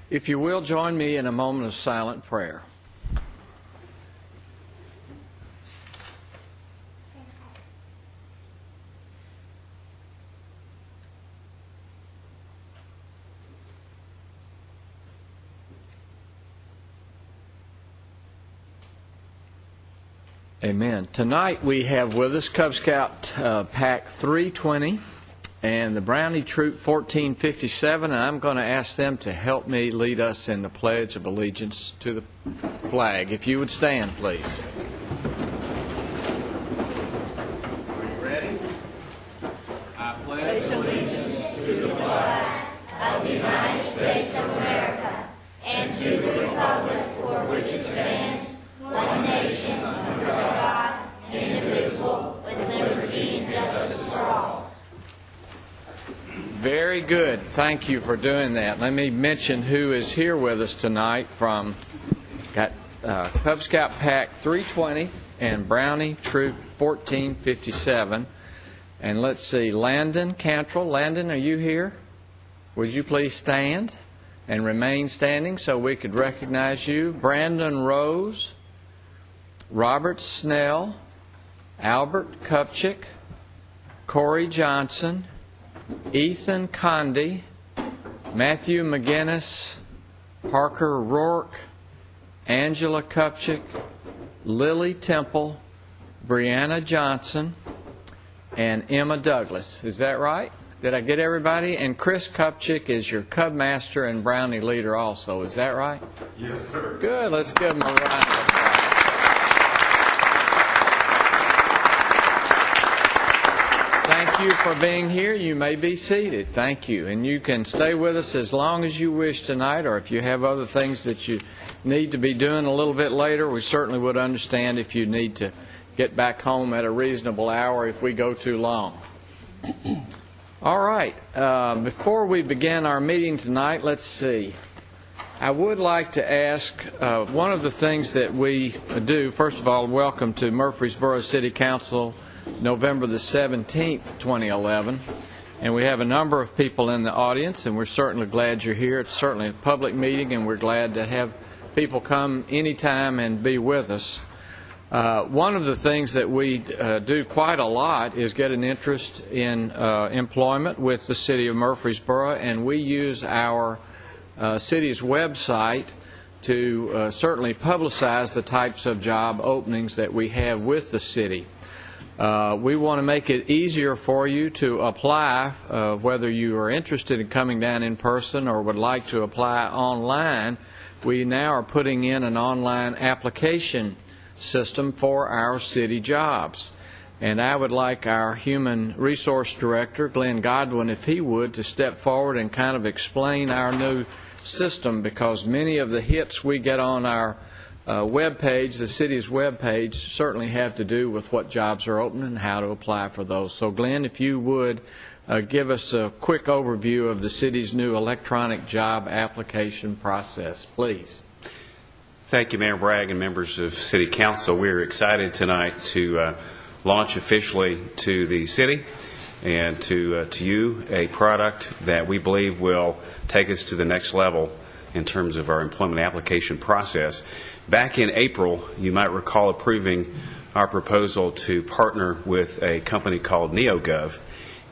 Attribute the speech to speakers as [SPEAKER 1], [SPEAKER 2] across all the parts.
[SPEAKER 1] If you will, join me in a moment of silent prayer. Amen. Tonight we have with us Cub Scout Pack 320 and the Brownie Troop 1457, and I'm going to ask them to help me lead us in the Pledge of Allegiance to the flag. If you would stand, please. Are you ready? I pledge allegiance to the flag of the United States of America and to the republic for which it stands, one nation, under God, indivisible, with liberty and justice for all. Very good. Thank you for doing that. Let me mention who is here with us tonight from Cub Scout Pack 320 and Brownie Troop 1457. And let's see, Landon Cantrell. Landon, are you here? Would you please stand and remain standing so we could recognize you? Brandon Rose, Robert Snell, Albert Kupchik, Corey Johnson, Ethan Condy, Matthew McGinnis, Parker Rourke, Angela Kupchik, Lily Temple, Brianna Johnson, and Emma Douglas. Is that right? Did I get everybody? And Chris Kupchik is your Cub Master and Brownie leader also. Is that right?
[SPEAKER 2] Yes, sir.
[SPEAKER 1] Good. Let's give them a round of applause. Thank you for being here. You may be seated. Thank you. And you can stay with us as long as you wish tonight, or if you have other things that you need to be doing a little bit later, we certainly would understand if you need to get back home at a reasonable hour if we go too long. All right. Before we begin our meeting tonight, let's see. I would like to ask, one of the things that we do, first of all, welcome to Murfreesboro City Council, November the 17th, 2011. And we have a number of people in the audience, and we're certainly glad you're here. It's certainly a public meeting, and we're glad to have people come anytime and be with us. One of the things that we do quite a lot is get an interest in employment with the city of Murfreesboro, and we use our city's website to certainly publicize the types of job openings that we have with the city. We want to make it easier for you to apply, whether you are interested in coming down in person or would like to apply online. We now are putting in an online application system for our city jobs. And I would like our Human Resource Director, Glenn Godwin, if he would, to step forward and kind of explain our new system, because many of the hits we get on our web page, the city's web page, certainly have to do with what jobs are open and how to apply for those. So Glenn, if you would give us a quick overview of the city's new electronic job application process, please.
[SPEAKER 2] Thank you, Mayor Bragg and members of City Council. We're excited tonight to launch officially to the city and to you a product that we believe will take us to the next level in terms of our employment application process. Back in April, you might recall approving our proposal to partner with a company called NeoGov.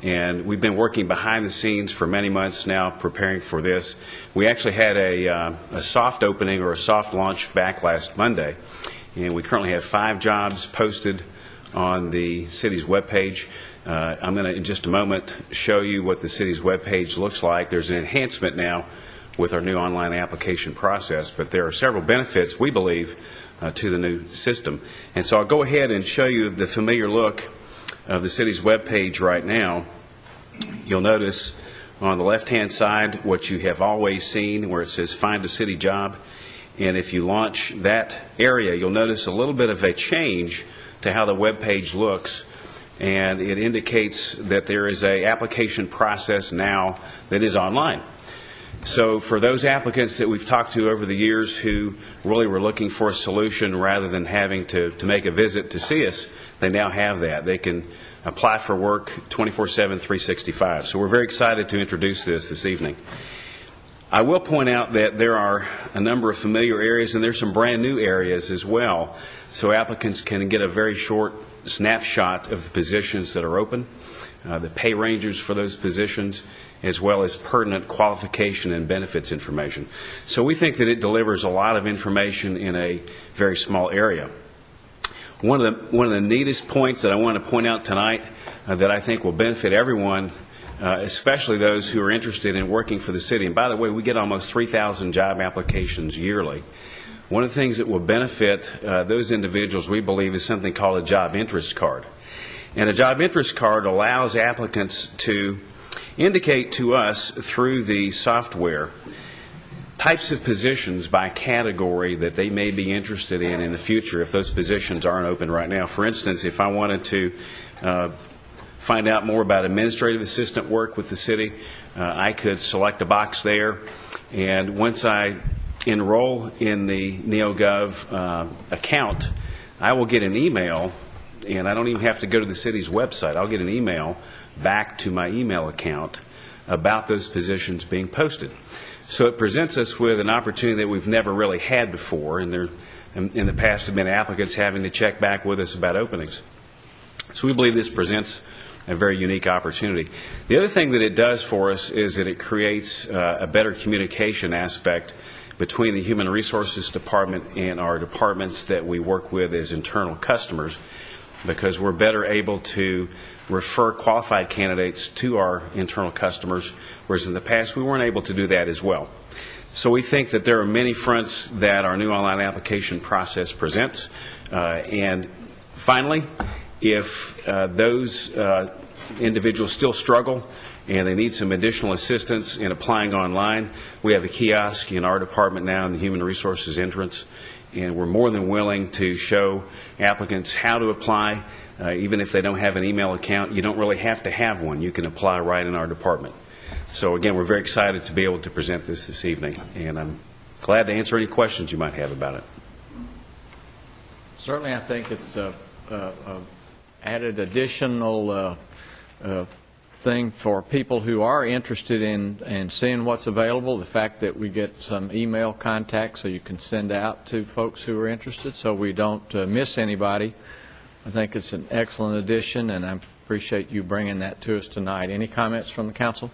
[SPEAKER 2] And we've been working behind the scenes for many months now preparing for this. We actually had a soft opening or a soft launch back last Monday. And we currently have 5 jobs posted on the city's webpage. I'm going to, in just a moment, show you what the city's webpage looks like. There's an enhancement now with our new online application process, but there are several benefits, we believe, to the new system. And so I'll go ahead and show you the familiar look of the city's webpage right now. You'll notice on the left-hand side what you have always seen, where it says Find a City Job. And if you launch that area, you'll notice a little bit of a change to how the webpage looks. And it indicates that there is an application process now that is online. So for those applicants that we've talked to over the years who really were looking for a solution rather than having to make a visit to see us, they now have that. They can apply for work 24/7, 365. So we're very excited to introduce this evening. I will point out that there are a number of familiar areas, and there's some brand new areas as well, so applicants can get a very short snapshot of the positions that are open, the pay ranges for those positions, as well as pertinent qualification and benefits information. So we think that it delivers a lot of information in a very small area. One of the neatest points that I want to point out tonight that I think will benefit everyone, especially those who are interested in working for the city. And by the way, we get almost 3,000 job applications yearly. One of the things that will benefit those individuals, we believe, is something called a job interest card. And a job interest card allows applicants to indicate to us through the software types of positions by category that they may be interested in the future if those positions aren't open right now. For instance, if I wanted to find out more about administrative assistant work with the city, I could select a box there, and once I enroll in the NeoGov account, I will get an email, and I don't even have to go to the city's website. I'll get an email back to my email account about those positions being posted. So it presents us with an opportunity that we've never really had before, and there in the past have been applicants having to check back with us about openings. So we believe this presents a very unique opportunity. The other thing that it does for us is that it creates a better communication aspect between the Human Resources Department and our departments that we work with as internal customers, because we're better able to refer qualified candidates to our internal customers, whereas in the past we weren't able to do that as well. So we think that there are many fronts that our new online application process presents. And finally, if those individuals still struggle and they need some additional assistance in applying online, we have a kiosk in our department now in the Human Resources entrance, and we're more than willing to show applicants how to apply. Even if they don't have an email account, you don't really have to have one. You can apply right in our department. So again, we're very excited to be able to present this evening, and I'm glad to answer any questions you might have about it.
[SPEAKER 1] Certainly, I think it's added additional thing for people who are interested in seeing what's available. The fact that we get some email contact so you can send out to folks who are interested so we don't miss anybody. I think it's an excellent addition, and I appreciate you bringing that to us tonight. Any comments from the council?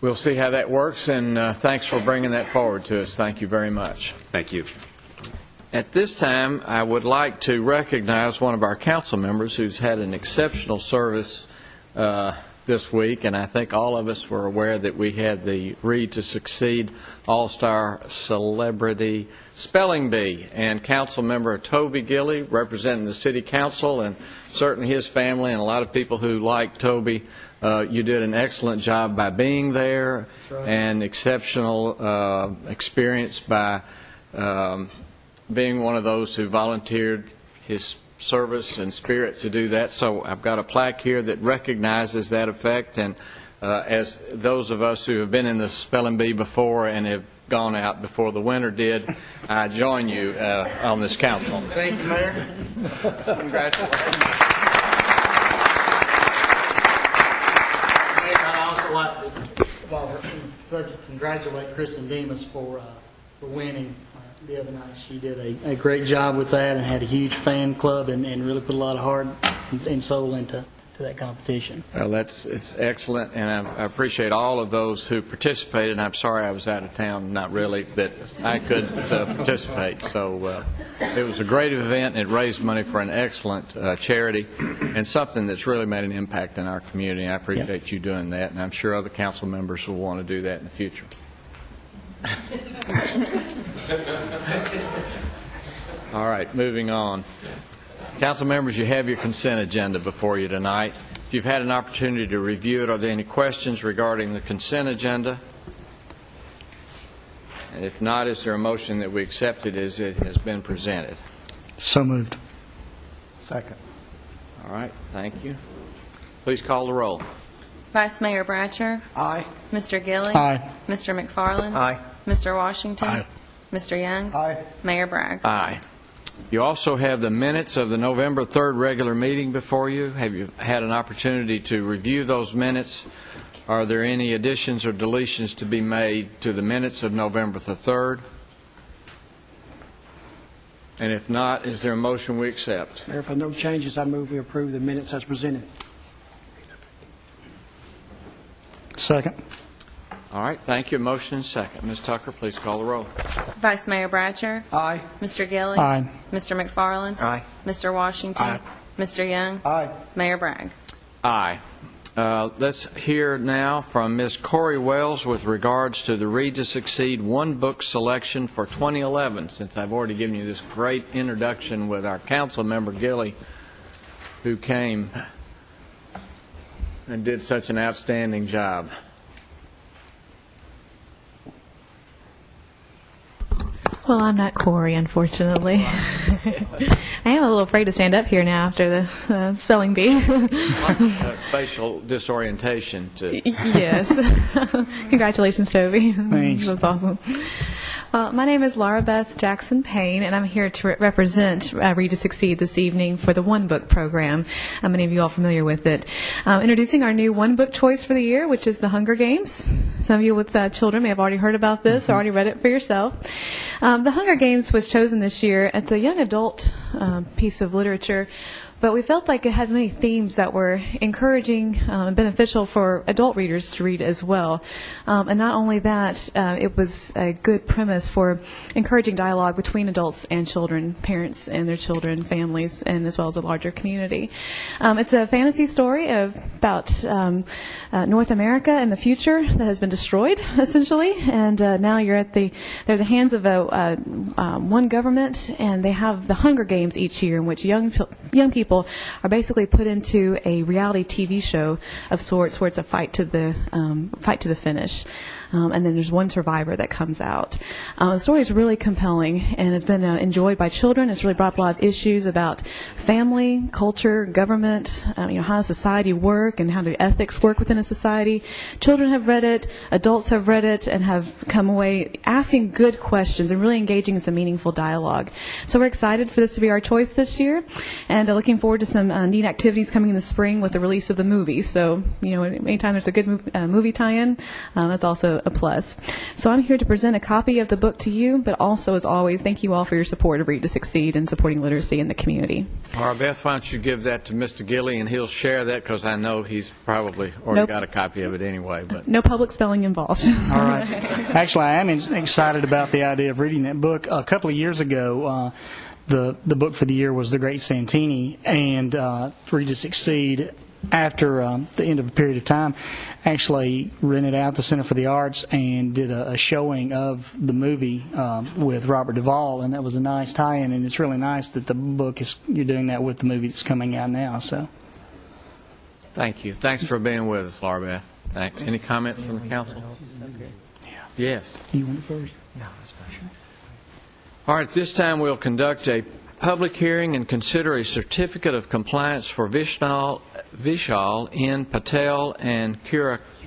[SPEAKER 1] We'll see how that works, and thanks for bringing that forward to us. Thank you very much.
[SPEAKER 2] Thank you.
[SPEAKER 1] At this time, I would like to recognize one of our council members who's had an exceptional service this week, and I think all of us were aware that we had the Read to Succeed All-Star Celebrity Spelling Bee, and Council Member Toby Gilley, representing the City Council, and certainly his family and a lot of people who like Toby. You did an excellent job by being there, and exceptional experience by being one of those who volunteered his service and spirit to do that. So I've got a plaque here that recognizes that effect, and as those of us who have been in the spelling bee before and have gone out before the winter did, I join you on this council.
[SPEAKER 3] Thank you, Mayor.
[SPEAKER 1] Congratulations.
[SPEAKER 3] Mayor, I'd also like to congratulate Kristen Demas for winning the other night. She did a great job with that and had a huge fan club and really put a lot of heart and soul into that competition.
[SPEAKER 1] Well, it's excellent, and I appreciate all of those who participated. I'm sorry I was out of town, not really, but I could participate. So it was a great event, and it raised money for an excellent charity and something that's really made an impact in our community. I appreciate you doing that, and I'm sure other council members will want to do that in the future. All right, moving on. Council members, you have your consent agenda before you tonight. If you've had an opportunity to review it, are there any questions regarding the consent agenda? And if not, is there a motion that we accept it as it has been presented?
[SPEAKER 3] So moved. Second.
[SPEAKER 1] All right, thank you. Please call the roll.
[SPEAKER 4] Vice Mayor Bratcher.
[SPEAKER 3] Aye.
[SPEAKER 4] Mr. Gilley.
[SPEAKER 3] Aye.
[SPEAKER 4] Mr. McFarland.
[SPEAKER 3] Aye.
[SPEAKER 4] Mr. Washington.
[SPEAKER 3] Aye.
[SPEAKER 4] Mr. Young.
[SPEAKER 3] Aye.
[SPEAKER 4] Mayor Bragg.
[SPEAKER 1] Aye. You also have the minutes of the November 3rd regular meeting before you. Have you had an opportunity to review those minutes? Are there any additions or deletions to be made to the minutes of November the 3rd? And if not, is there a motion we accept?
[SPEAKER 5] Mayor, for no changes, I move we approve the minutes as presented.
[SPEAKER 3] Second.
[SPEAKER 1] All right, thank you. Motion and second. Ms. Tucker, please call the roll.
[SPEAKER 4] Vice Mayor Bratcher.
[SPEAKER 5] Aye.
[SPEAKER 4] Mr. Gilley.
[SPEAKER 3] Aye.
[SPEAKER 4] Mr. McFarland.
[SPEAKER 5] Aye.
[SPEAKER 4] Mr. Washington.
[SPEAKER 5] Aye.
[SPEAKER 4] Mr. Young.
[SPEAKER 5] Aye.
[SPEAKER 4] Mayor Bragg.
[SPEAKER 1] Aye. Let's hear now from Ms. Corey Wells with regards to the Read to Succeed one book selection for 2011, since I've already given you this great introduction with our council member Gilley, who came and did such an outstanding job.
[SPEAKER 6] Well, I'm not Corey, unfortunately. I am a little afraid to stand up here now after the spelling bee.
[SPEAKER 1] Spatial disorientation.
[SPEAKER 6] Yes. Congratulations, Toby.
[SPEAKER 3] Thanks.
[SPEAKER 6] That's awesome. My name is Laura Beth Jackson Payne, and I'm here to represent Read to Succeed this evening for the One Book program. Many of you all familiar with it. Introducing our new One Book choice for the year, which is The Hunger Games. Some of you with children may have already heard about this or already read it for yourself. The Hunger Games was chosen this year. It's a young adult piece of literature, but we felt like it had many themes that were encouraging and beneficial for adult readers to read as well. And not only that, it was a good premise for encouraging dialogue between adults and children, parents and their children, families, and as well as a larger community. It's a fantasy story about North America in the future that has been destroyed, essentially, and now they're at the hands of one government, and they have the Hunger Games each year in which young people are basically put into a reality TV show of sorts where it's a fight to the finish. And then there's one survivor that comes out. The story is really compelling and has been enjoyed by children. It's really brought up a lot of issues about family, culture, government, how does society work and how do ethics work within a society. Children have read it, adults have read it, and have come away asking good questions and really engaging in some meaningful dialogue. So we're excited for this to be our choice this year, and looking forward to some neat activities coming in the spring with the release of the movie. So, anytime there's a good movie tie-in, that's also a plus. So I'm here to present a copy of the book to you, but also, as always, thank you all for your support of Read to Succeed and supporting literacy in the community.
[SPEAKER 1] All right, Beth, why don't you give that to Mr. Gilley, and he'll share that because I know he's probably already got a copy of it anyway. But
[SPEAKER 6] no public spelling involved.
[SPEAKER 3] All right. Actually, I am excited about the idea of reading that book. A couple of years ago, the book for the year was The Great Santini, and Read to Succeed, after the end of a period of time, actually rented out the Center for the Arts and did a showing of the movie with Robert Duvall, and that was a nice tie-in, and it's really nice that the book you're doing that with the movie that's coming out now. So,
[SPEAKER 1] thank you. Thanks for being with us, Laura Beth. Thanks. Any comments from the council? Yes.
[SPEAKER 3] you want it first?
[SPEAKER 1] All right, this time we'll conduct a public hearing and consider a certificate of compliance for Vishal N. Patel and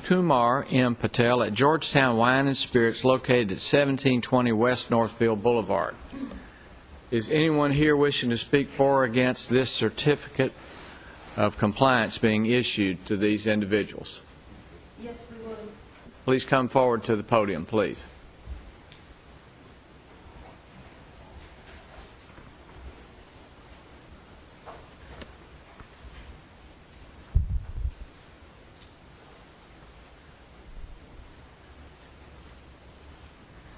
[SPEAKER 1] Kumar M. Patel at Georgetown Wine and Spirits, located at 1720 West Northfield Boulevard. Is anyone here wishing to speak for or against this certificate of compliance being issued to these individuals?
[SPEAKER 7] Yes, we would.
[SPEAKER 1] Please come forward to the podium, please.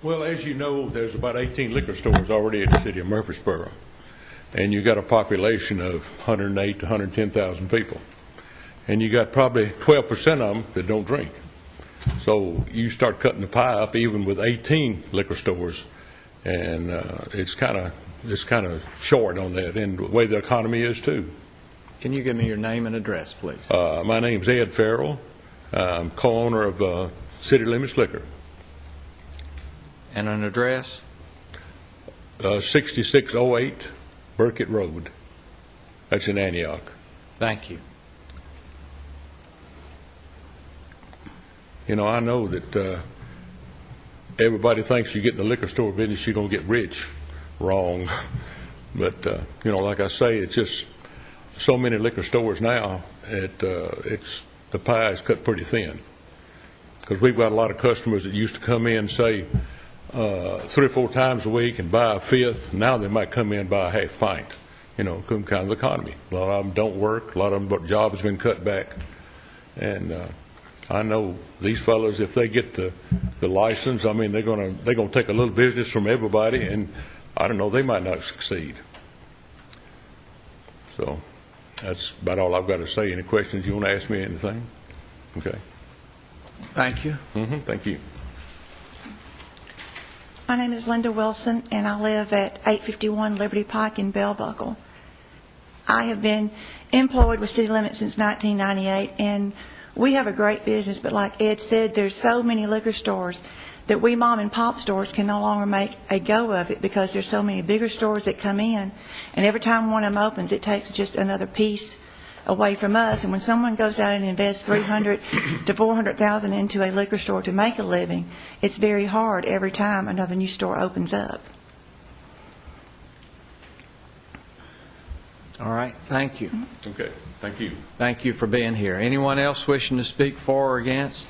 [SPEAKER 8] Well, as you know, there's about 18 liquor stores already in the city of Murfreesboro, and you got a population of 108 to 110,000 people, and you got probably 12% of them that don't drink. So you start cutting the pie up, even with 18 liquor stores, and it's kind of short on that, and the way the economy is too.
[SPEAKER 1] Can you give me your name and address, please?
[SPEAKER 8] My name's Ed Farrell. I'm co-owner of City Limits Liquor.
[SPEAKER 1] And an address?
[SPEAKER 8] 6608 Burkett Road. That's in Antioch.
[SPEAKER 1] Thank you.
[SPEAKER 8] I know that everybody thinks you get in the liquor store business, you're going to get rich. Wrong. But, like I say, it's just so many liquor stores now, the pie is cut pretty thin. because we've got a lot of customers that used to come in, say, 3 or 4 times a week and buy a fifth. Now they might come in and buy a half pint, kind of economy. A lot of them don't work. A lot of them, but job has been cut back. And I know these fellows, if they get the license, I mean, they're going to take a little business from everybody, and I don't know, they might not succeed. So that's about all I've got to say. Any questions? You want to ask me anything? Okay.
[SPEAKER 1] Thank you.
[SPEAKER 8] Thank you.
[SPEAKER 7] My name is Linda Wilson, and I live at 851 Liberty Pike in Bell Buckle. I have been employed with City Limits since 1998, and we have a great business, but like Ed said, there's so many liquor stores that we mom and pop stores can no longer make a go of it because there's so many bigger stores that come in, and every time one of them opens, it takes just another piece away from us. And when someone goes out and invests $300,000 to $400,000 into a liquor store to make a living, it's very hard every time another new store opens up.
[SPEAKER 1] All right, thank you.
[SPEAKER 8] Okay, thank you.
[SPEAKER 1] Thank you for being here. Anyone else wishing to speak for or against?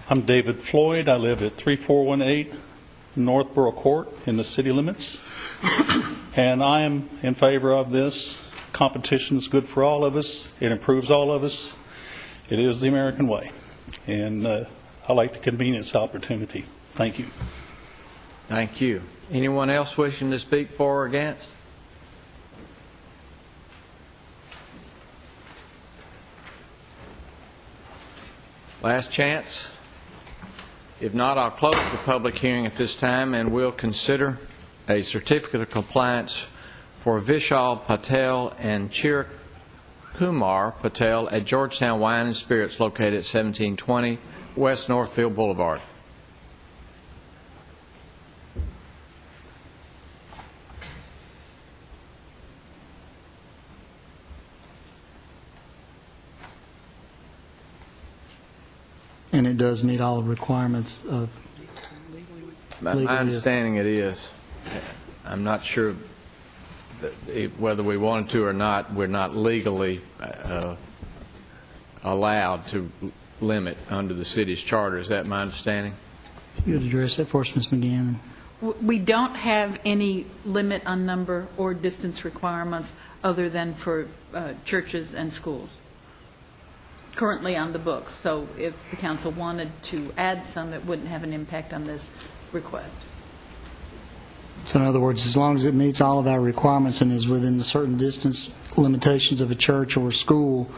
[SPEAKER 9] I'm David Floyd. I live at 3418 Northborough Court in the city limits. And I am in favor of this. Competition is good for all of us. It improves all of us. It is the American way. And I like the convenience opportunity. Thank you.
[SPEAKER 1] Thank you. Anyone else wishing to speak for or against? Last chance. If not, I'll close the public hearing at this time, and we'll consider a certificate of compliance for Vishal Patel and Chir Kumar Patel at Georgetown Wine and Spirits, located at 1720 West Northfield Boulevard.
[SPEAKER 3] And it does meet all the requirements of
[SPEAKER 1] My understanding it is. I'm not sure that whether we wanted to or not, we're not legally allowed to limit under the city's charter. Is that my understanding?
[SPEAKER 3] You would address that for us, Ms. McGann.
[SPEAKER 10] We don't have any limit on number or distance requirements other than for churches and schools currently on the books. So if the council wanted to add some, it wouldn't have an impact on this request.
[SPEAKER 3] So in other words, as long as it meets all of our requirements and is within the certain distance limitations of a church or a school,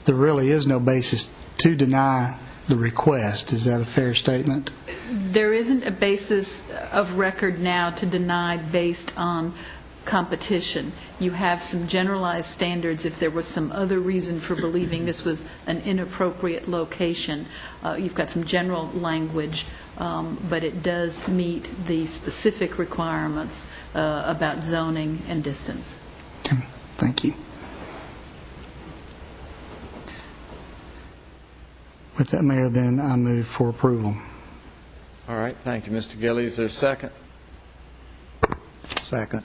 [SPEAKER 3] there really is no basis to deny the request. Is that a fair statement?
[SPEAKER 10] There isn't a basis of record now to deny based on competition. You have some generalized standards if there was some other reason for believing this was an inappropriate location. You've got some general language, but it does meet the specific requirements about zoning and distance.
[SPEAKER 3] Okay. Thank you. With that, Mayor, then I move for approval.
[SPEAKER 1] All right. Thank you, Mr. Gilley. Is there a second?
[SPEAKER 5] Second.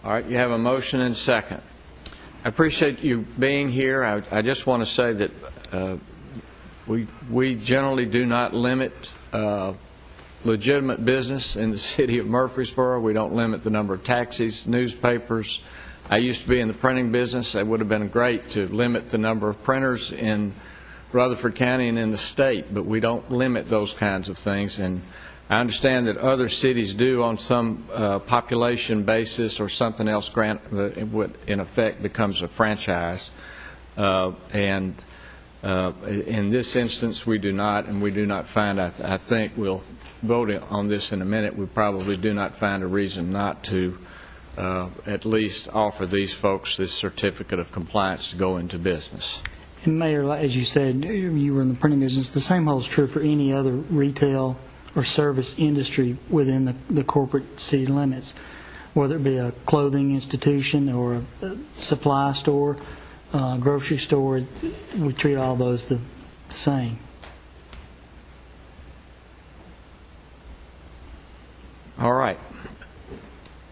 [SPEAKER 1] All right, you have a motion and second. I appreciate you being here. I just want to say that we generally do not limit legitimate business in the city of Murfreesboro. We don't limit the number of taxis, newspapers. I used to be in the printing business. It would have been great to limit the number of printers in Rutherford County and in the state, but we don't limit those kinds of things. And I understand that other cities do on some population basis or something else. What in effect becomes a franchise. And in this instance, we do not, and we do not find, I think we'll vote on this in a minute, we probably do not find a reason not to at least offer these folks this certificate of compliance to go into business.
[SPEAKER 3] And Mayor, as you said, you were in the printing business. The same holds true for any other retail or service industry within the corporate city limits, whether it be a clothing institution or a supply store, grocery store. We treat all those the same.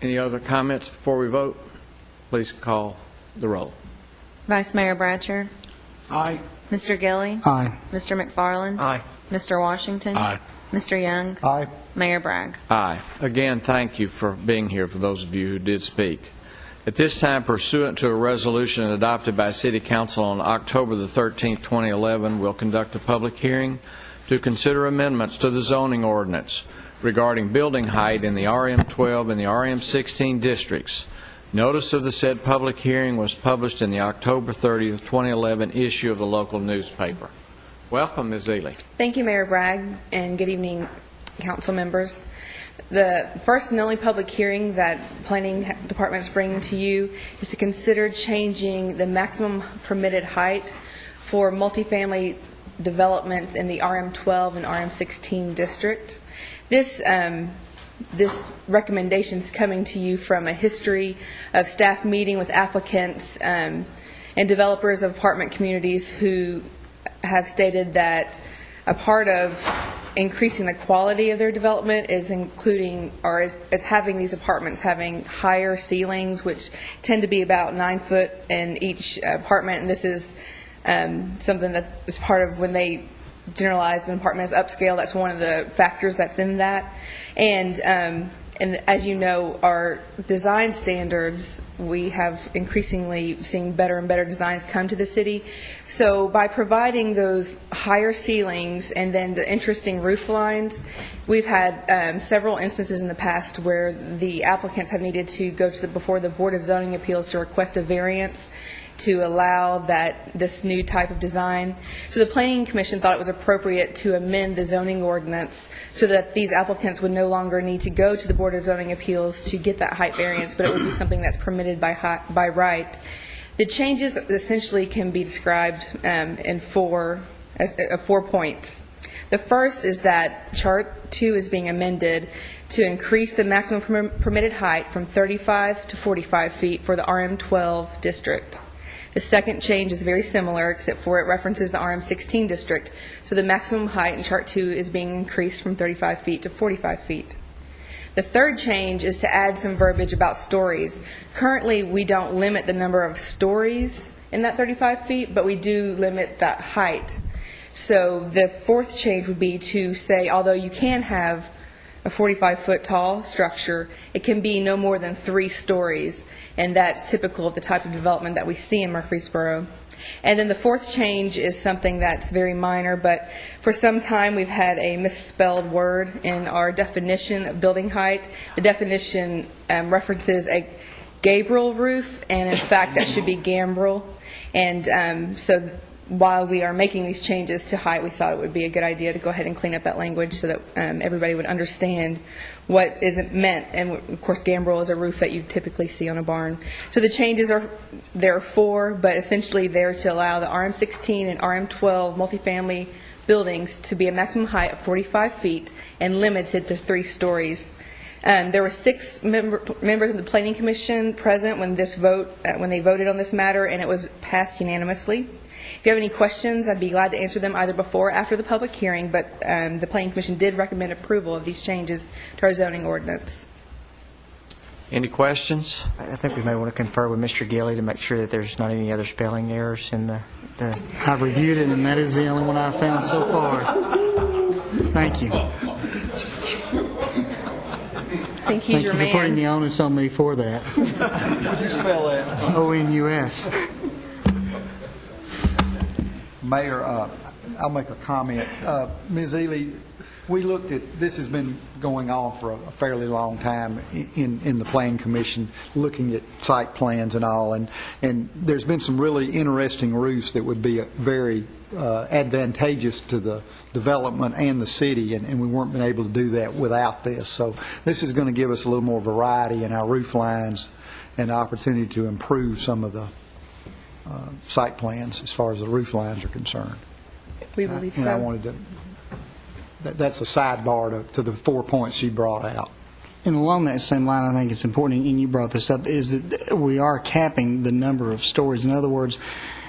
[SPEAKER 1] Any other comments before we vote? Please call the roll.
[SPEAKER 4] Vice Mayor Bratcher.
[SPEAKER 5] Aye.
[SPEAKER 4] Mr. Gilley.
[SPEAKER 5] Aye.
[SPEAKER 4] Mr. McFarland.
[SPEAKER 5] Aye.
[SPEAKER 4] Mr. Washington.
[SPEAKER 5] Aye.
[SPEAKER 4] Mr. Young.
[SPEAKER 5] Aye.
[SPEAKER 4] Mayor Bragg.
[SPEAKER 1] Aye. Again, thank you for being here, for those of you who did speak. At this time, pursuant to a resolution adopted by City Council on October the 13th, 2011, we'll conduct a public hearing to consider amendments to the zoning ordinance regarding building height in the RM12 and the RM16 districts. Notice of the said public hearing was published in the October 30th, 2011 issue of the local newspaper. Welcome, Ms. Ely.
[SPEAKER 11] Thank you, Mayor Bragg, and good evening, council members. The first and only public hearing that Planning Department is bringing to you is to consider changing the maximum permitted height for multifamily developments in the RM12 and RM16 district. This recommendation is coming to you from a history of staff meeting with applicants and developers of apartment communities who have stated that a part of increasing the quality of their development is including, or is having these apartments having higher ceilings, which tend to be about 9 foot in each apartment. And this is something that is part of when they generalize an apartment as upscale. That's one of the factors that's in that. And as you know, our design standards, we have increasingly seen better and better designs come to the city. So by providing those higher ceilings and then the interesting roof lines, we've had several instances in the past where the applicants have needed to go to before the Board of Zoning Appeals to request a variance to allow this new type of design. So the Planning Commission thought it was appropriate to amend the zoning ordinance so that these applicants would no longer need to go to the Board of Zoning Appeals to get that height variance, but it would be something that's permitted by right. The changes essentially can be described in four points. The first is that Chart 2 is being amended to increase the maximum permitted height from 35 to 45 feet for the RM12 district. The second change is very similar, except for it references the RM16 district. So the maximum height in Chart 2 is being increased from 35 feet to 45 feet. The third change is to add some verbiage about stories. Currently, we don't limit the number of stories in that 35 feet, but we do limit that height. So the fourth change would be to say, although you can have a 45-foot tall structure, it can be no more than 3 stories, and that's typical of the type of development that we see in Murfreesboro. And then the fourth change is something that's very minor, but for some time we've had a misspelled word in our definition of building height. The definition references a gabrel roof, and in fact that should be gambrel. And so while we are making these changes to height, we thought it would be a good idea to go ahead and clean up that language so that everybody would understand what is meant. And of course, gambrel is a roof that you typically see on a barn. So the changes there are 4, but essentially they're to allow the RM16 and RM12 multifamily buildings to be a maximum height of 45 feet and limited to 3 stories. There were 6 members of the Planning Commission present when they voted on this matter, and it was passed unanimously. If you have any questions, I'd be glad to answer them either before or after the public hearing, but the Planning Commission did recommend approval of these changes to our zoning ordinance.
[SPEAKER 1] Any questions?
[SPEAKER 12] I think we may want to confer with Mr. Gilley to make sure that there's not any other spelling errors in the
[SPEAKER 3] I've reviewed it, and that is the only one I've found so far. Thank you.
[SPEAKER 11] I think he's your man.
[SPEAKER 3] Thank you for putting the onus on me for that.
[SPEAKER 5] Would you spell that?
[SPEAKER 3] ONUS.
[SPEAKER 13] Mayor, I'll make a comment. Ms. Ely, we looked at, this has been going on for a fairly long time in the Planning Commission, looking at site plans and all, and there's been some really interesting roofs that would be very advantageous to the development and the city, and we weren't been able to do that without this. So this is going to give us a little more variety in our roof lines and the opportunity to improve some of the site plans as far as the roof lines are concerned.
[SPEAKER 11] We believe
[SPEAKER 13] And I
[SPEAKER 11] so.
[SPEAKER 13] wanted to, that's a sidebar to the 4 points you brought out.
[SPEAKER 3] And along that same line, I think it's important, and you brought this up, is that we are capping the number of stories. In other words,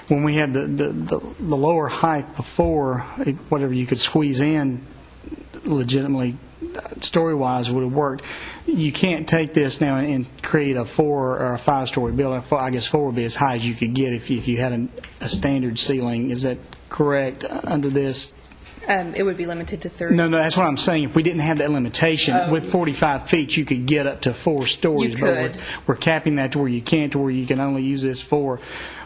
[SPEAKER 3] when we had the lower height before, whatever you could squeeze in legitimately story-wise would have worked. You can't take this now and create a 4 or a 5-story building. I guess 4 would be as high as you could get if you had a standard ceiling. Is that correct under this?
[SPEAKER 11] It would be limited to 30.
[SPEAKER 3] No, that's what I'm saying. If we didn't have that limitation, with 45 feet, you could get up to 4 stories.
[SPEAKER 11] You could.
[SPEAKER 3] But we're capping that to where you can't, to where you can only use this for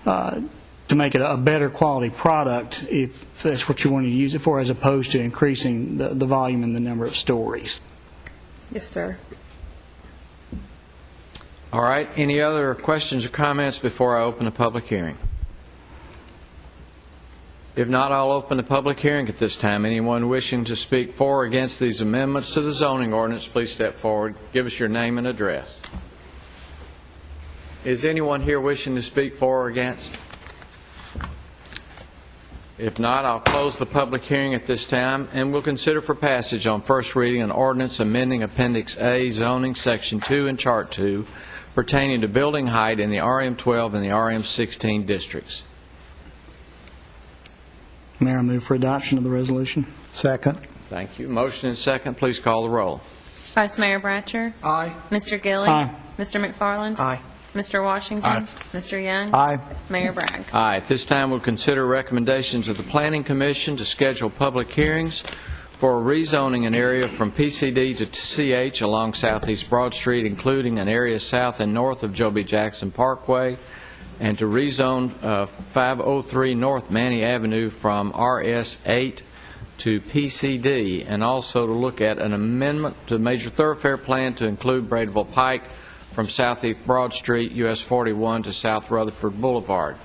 [SPEAKER 3] to make it a better quality product, if that's what you want to use it for, as opposed to increasing the volume and the number of stories.
[SPEAKER 11] Yes, sir.
[SPEAKER 1] All right. Any other questions or comments before I open the public hearing? If not, I'll open the public hearing at this time. Anyone wishing to speak for or against these amendments to the zoning ordinance, please step forward. Give us your name and address. Is anyone here wishing to speak for or against? If not, I'll close the public hearing at this time, and we'll consider for passage on first reading an ordinance amending Appendix A, zoning, Section 2 and Chart 2, pertaining to building height in the RM12 and the RM16 districts.
[SPEAKER 3] Mayor, I move for adoption of the resolution.
[SPEAKER 13] Second.
[SPEAKER 1] Thank you. Motion and second. Please call the roll.
[SPEAKER 4] Vice Mayor Bratcher.
[SPEAKER 5] Aye.
[SPEAKER 4] Mr. Gilley.
[SPEAKER 3] Aye.
[SPEAKER 4] Mr. McFarland.
[SPEAKER 12] Aye.
[SPEAKER 4] Mr. Washington.
[SPEAKER 5] Aye.
[SPEAKER 4] Mr. Young.
[SPEAKER 13] Aye.
[SPEAKER 4] Mayor Bragg.
[SPEAKER 1] Aye. At this time, we'll consider recommendations of the Planning Commission to schedule public hearings for rezoning an area from PCD to CH along Southeast Broad Street, including an area south and north of Joby Jackson Parkway, and to rezone 503 North Manny Avenue from RS8 to PCD, and also to look at an amendment to the Major Thoroughfare Plan to include Bradeville Pike from Southeast Broad Street, US 41 to South Rutherford Boulevard.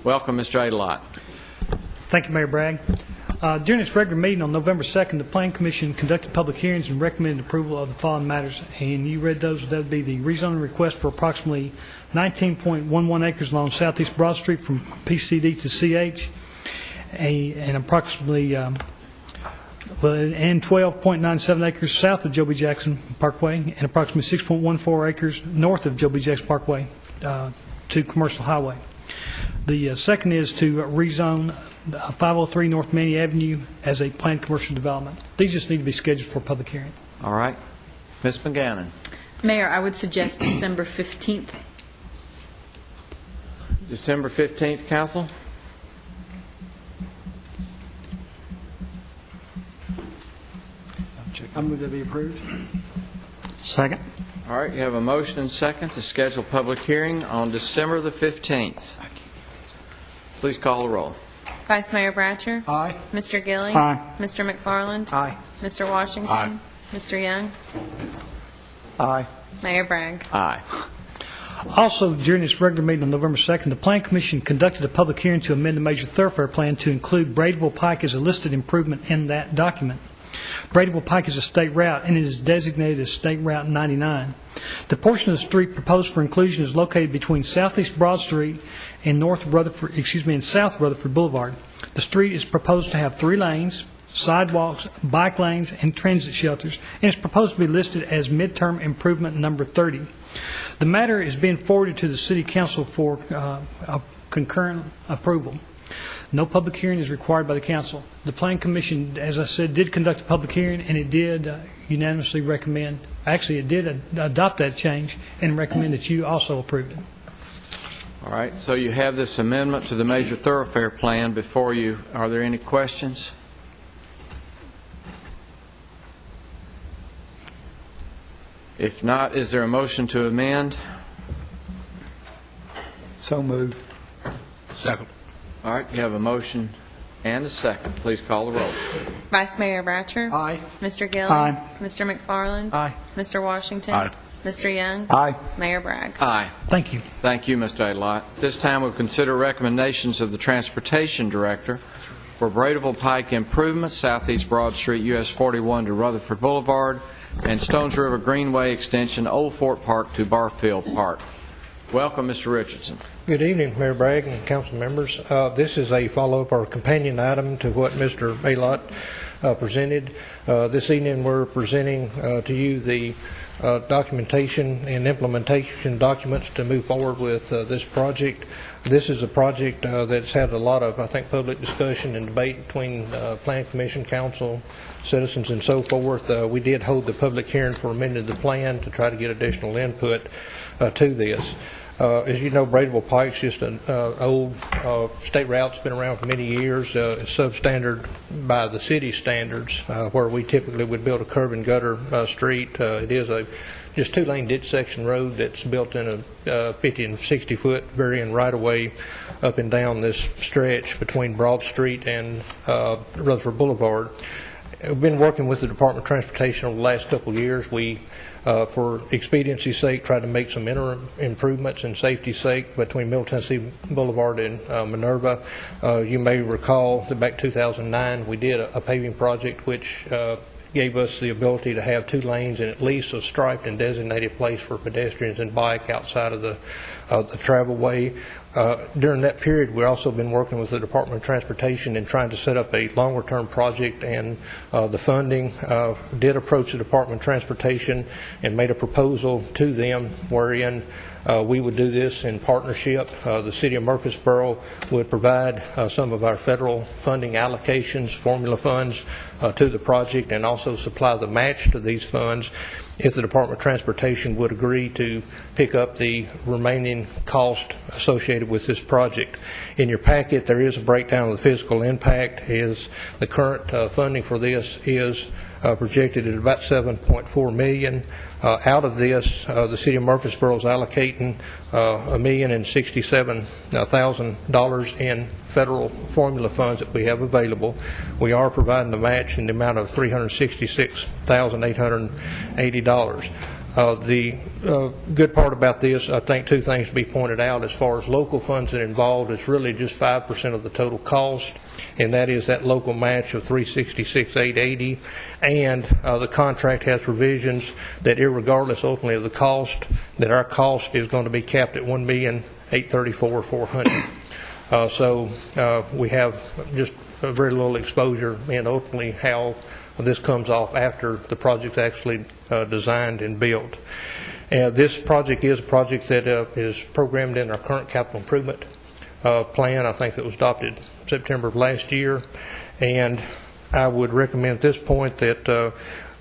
[SPEAKER 1] Welcome, Mr. Adelot.
[SPEAKER 14] Thank you, Mayor Bragg. During its regular meeting on November 2nd, the Planning Commission conducted public hearings and recommended approval of the following matters. And you read those. That would be the rezoning request for approximately 19.11 acres along Southeast Broad Street from PCD to CH, and approximately and 12.97 acres south of Joby Jackson Parkway, and approximately 6.14 acres north of Joby Jackson Parkway to Commercial Highway. The second is to rezone 503 North Manny Avenue as a planned commercial development. These just need to be scheduled for public hearing.
[SPEAKER 1] All right. Ms. McGannon.
[SPEAKER 10] Mayor, I would suggest December 15th.
[SPEAKER 1] December 15th, Council?
[SPEAKER 5] I move that be approved.
[SPEAKER 3] Second.
[SPEAKER 1] All right, you have a motion and second to schedule public hearing on December the 15th. Please call the roll.
[SPEAKER 4] Vice Mayor Bratcher.
[SPEAKER 5] Aye.
[SPEAKER 4] Mr. Gilley.
[SPEAKER 3] Aye.
[SPEAKER 4] Mr. McFarland.
[SPEAKER 12] Aye.
[SPEAKER 4] Mr. Washington.
[SPEAKER 5] Aye.
[SPEAKER 4] Mr. Young.
[SPEAKER 13] Aye.
[SPEAKER 4] Mayor Bragg.
[SPEAKER 1] Aye.
[SPEAKER 14] Also, during its regular meeting on November 2nd, the Planning Commission conducted a public hearing to amend the Major Thoroughfare Plan to include Bradeville Pike as a listed improvement in that document. Bradeville Pike is a state route, and it is designated as State Route 99. The portion of the street proposed for inclusion is located between Southeast Broad Street and South Rutherford Boulevard. The street is proposed to have 3 lanes, sidewalks, bike lanes, and transit shelters, and is proposed to be listed as midterm improvement number 30. The matter is being forwarded to the City Council for concurrent approval. No public hearing is required by the Council. The Planning Commission, as I said, did conduct a public hearing, and it did unanimously recommend, actually it did adopt that change and recommend that you also approve it.
[SPEAKER 1] All right, so you have this amendment to the Major Thoroughfare Plan before you. Are there any questions? If not, is there a motion to amend?
[SPEAKER 13] So moved.
[SPEAKER 5] Second.
[SPEAKER 1] All right, you have a motion and a second. Please call the roll.
[SPEAKER 4] Vice Mayor Bratcher.
[SPEAKER 5] Aye.
[SPEAKER 4] Mr. Gilley.
[SPEAKER 3] Aye.
[SPEAKER 4] Mr. McFarland.
[SPEAKER 14] Aye.
[SPEAKER 4] Mr. Washington.
[SPEAKER 5] Aye.
[SPEAKER 4] Mr. Young.
[SPEAKER 13] Aye.
[SPEAKER 4] Mayor Bragg.
[SPEAKER 1] Aye.
[SPEAKER 14] Thank you.
[SPEAKER 1] Thank you, Mr. Adelot. This time we'll consider recommendations of the Transportation Director for Bradeville Pike improvements, Southeast Broad Street, US 41 to Rutherford Boulevard, and Stones River Greenway extension, Old Fort Park to Barfield Park. Welcome, Mr. Richardson.
[SPEAKER 15] Good evening, Mayor Bragg and council members. This is a follow-up or companion item to what Mr. Adelot presented. This evening we're presenting to you the documentation and implementation documents to move forward with this project. This is a project that's had a lot of, I think, public discussion and debate between Plan Commission, Council, citizens, and so forth. We did hold the public hearing for amending the plan to try to get additional input to this. As you know, Braidwell Pike's just an old state route that's been around for many years. It's substandard by the city standards, where we typically would build a curb and gutter street. It is a just two-lane ditch section road that's built in a 50 and 60-foot varying right-of-way up and down this stretch between Broad Street and Rutherford Boulevard. We've been working with the Department of Transportation over the last couple of years. We, for expediency's sake, tried to make some interim improvements and safety's sake between Middle Tennessee Boulevard and Minerva. You may recall that back 2009 we did a paving project which gave us the ability to have 2 lanes and at least a striped and designated place for pedestrians and bike outside of the travelway. During that period, we've also been working with the Department of Transportation and trying to set up a longer-term project, and the funding did approach the Department of Transportation and made a proposal to them wherein we would do this in partnership. The City of Murfreesboro would provide some of our federal funding allocations, formula funds, to the project, and also supply the match to these funds if the Department of Transportation would agree to pick up the remaining cost associated with this project. In your packet, there is a breakdown of the physical impact. The current funding for this is projected at about $7.4 million. Out of this, the City of Murfreesboro is allocating $1,067,000 in federal formula funds that we have available. We are providing the match in the amount of $366,880. The good part about this, I think 2 things to be pointed out. As far as local funds that are involved, it's really just 5% of the total cost, and that is that local match of $366,880. And the contract has provisions that, irregardless ultimately of the cost, that our cost is going to be capped at $1,834,400. So we have just very little exposure in ultimately how this comes off after the project actually designed and built. This project is a project that is programmed in our current capital improvement plan. I think that was adopted September of last year, and I would recommend at this point that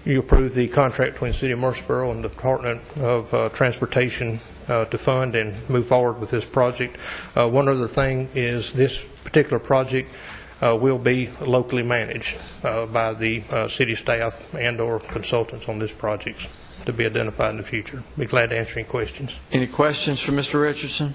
[SPEAKER 15] you approve the contract between the City of Murfreesboro and the Department of Transportation to fund and move forward with this project. One other thing is this particular project will be locally managed by the city staff and or consultants on this project to be identified in the future. Be glad to answer any questions.
[SPEAKER 1] Any questions for Mr. Richardson?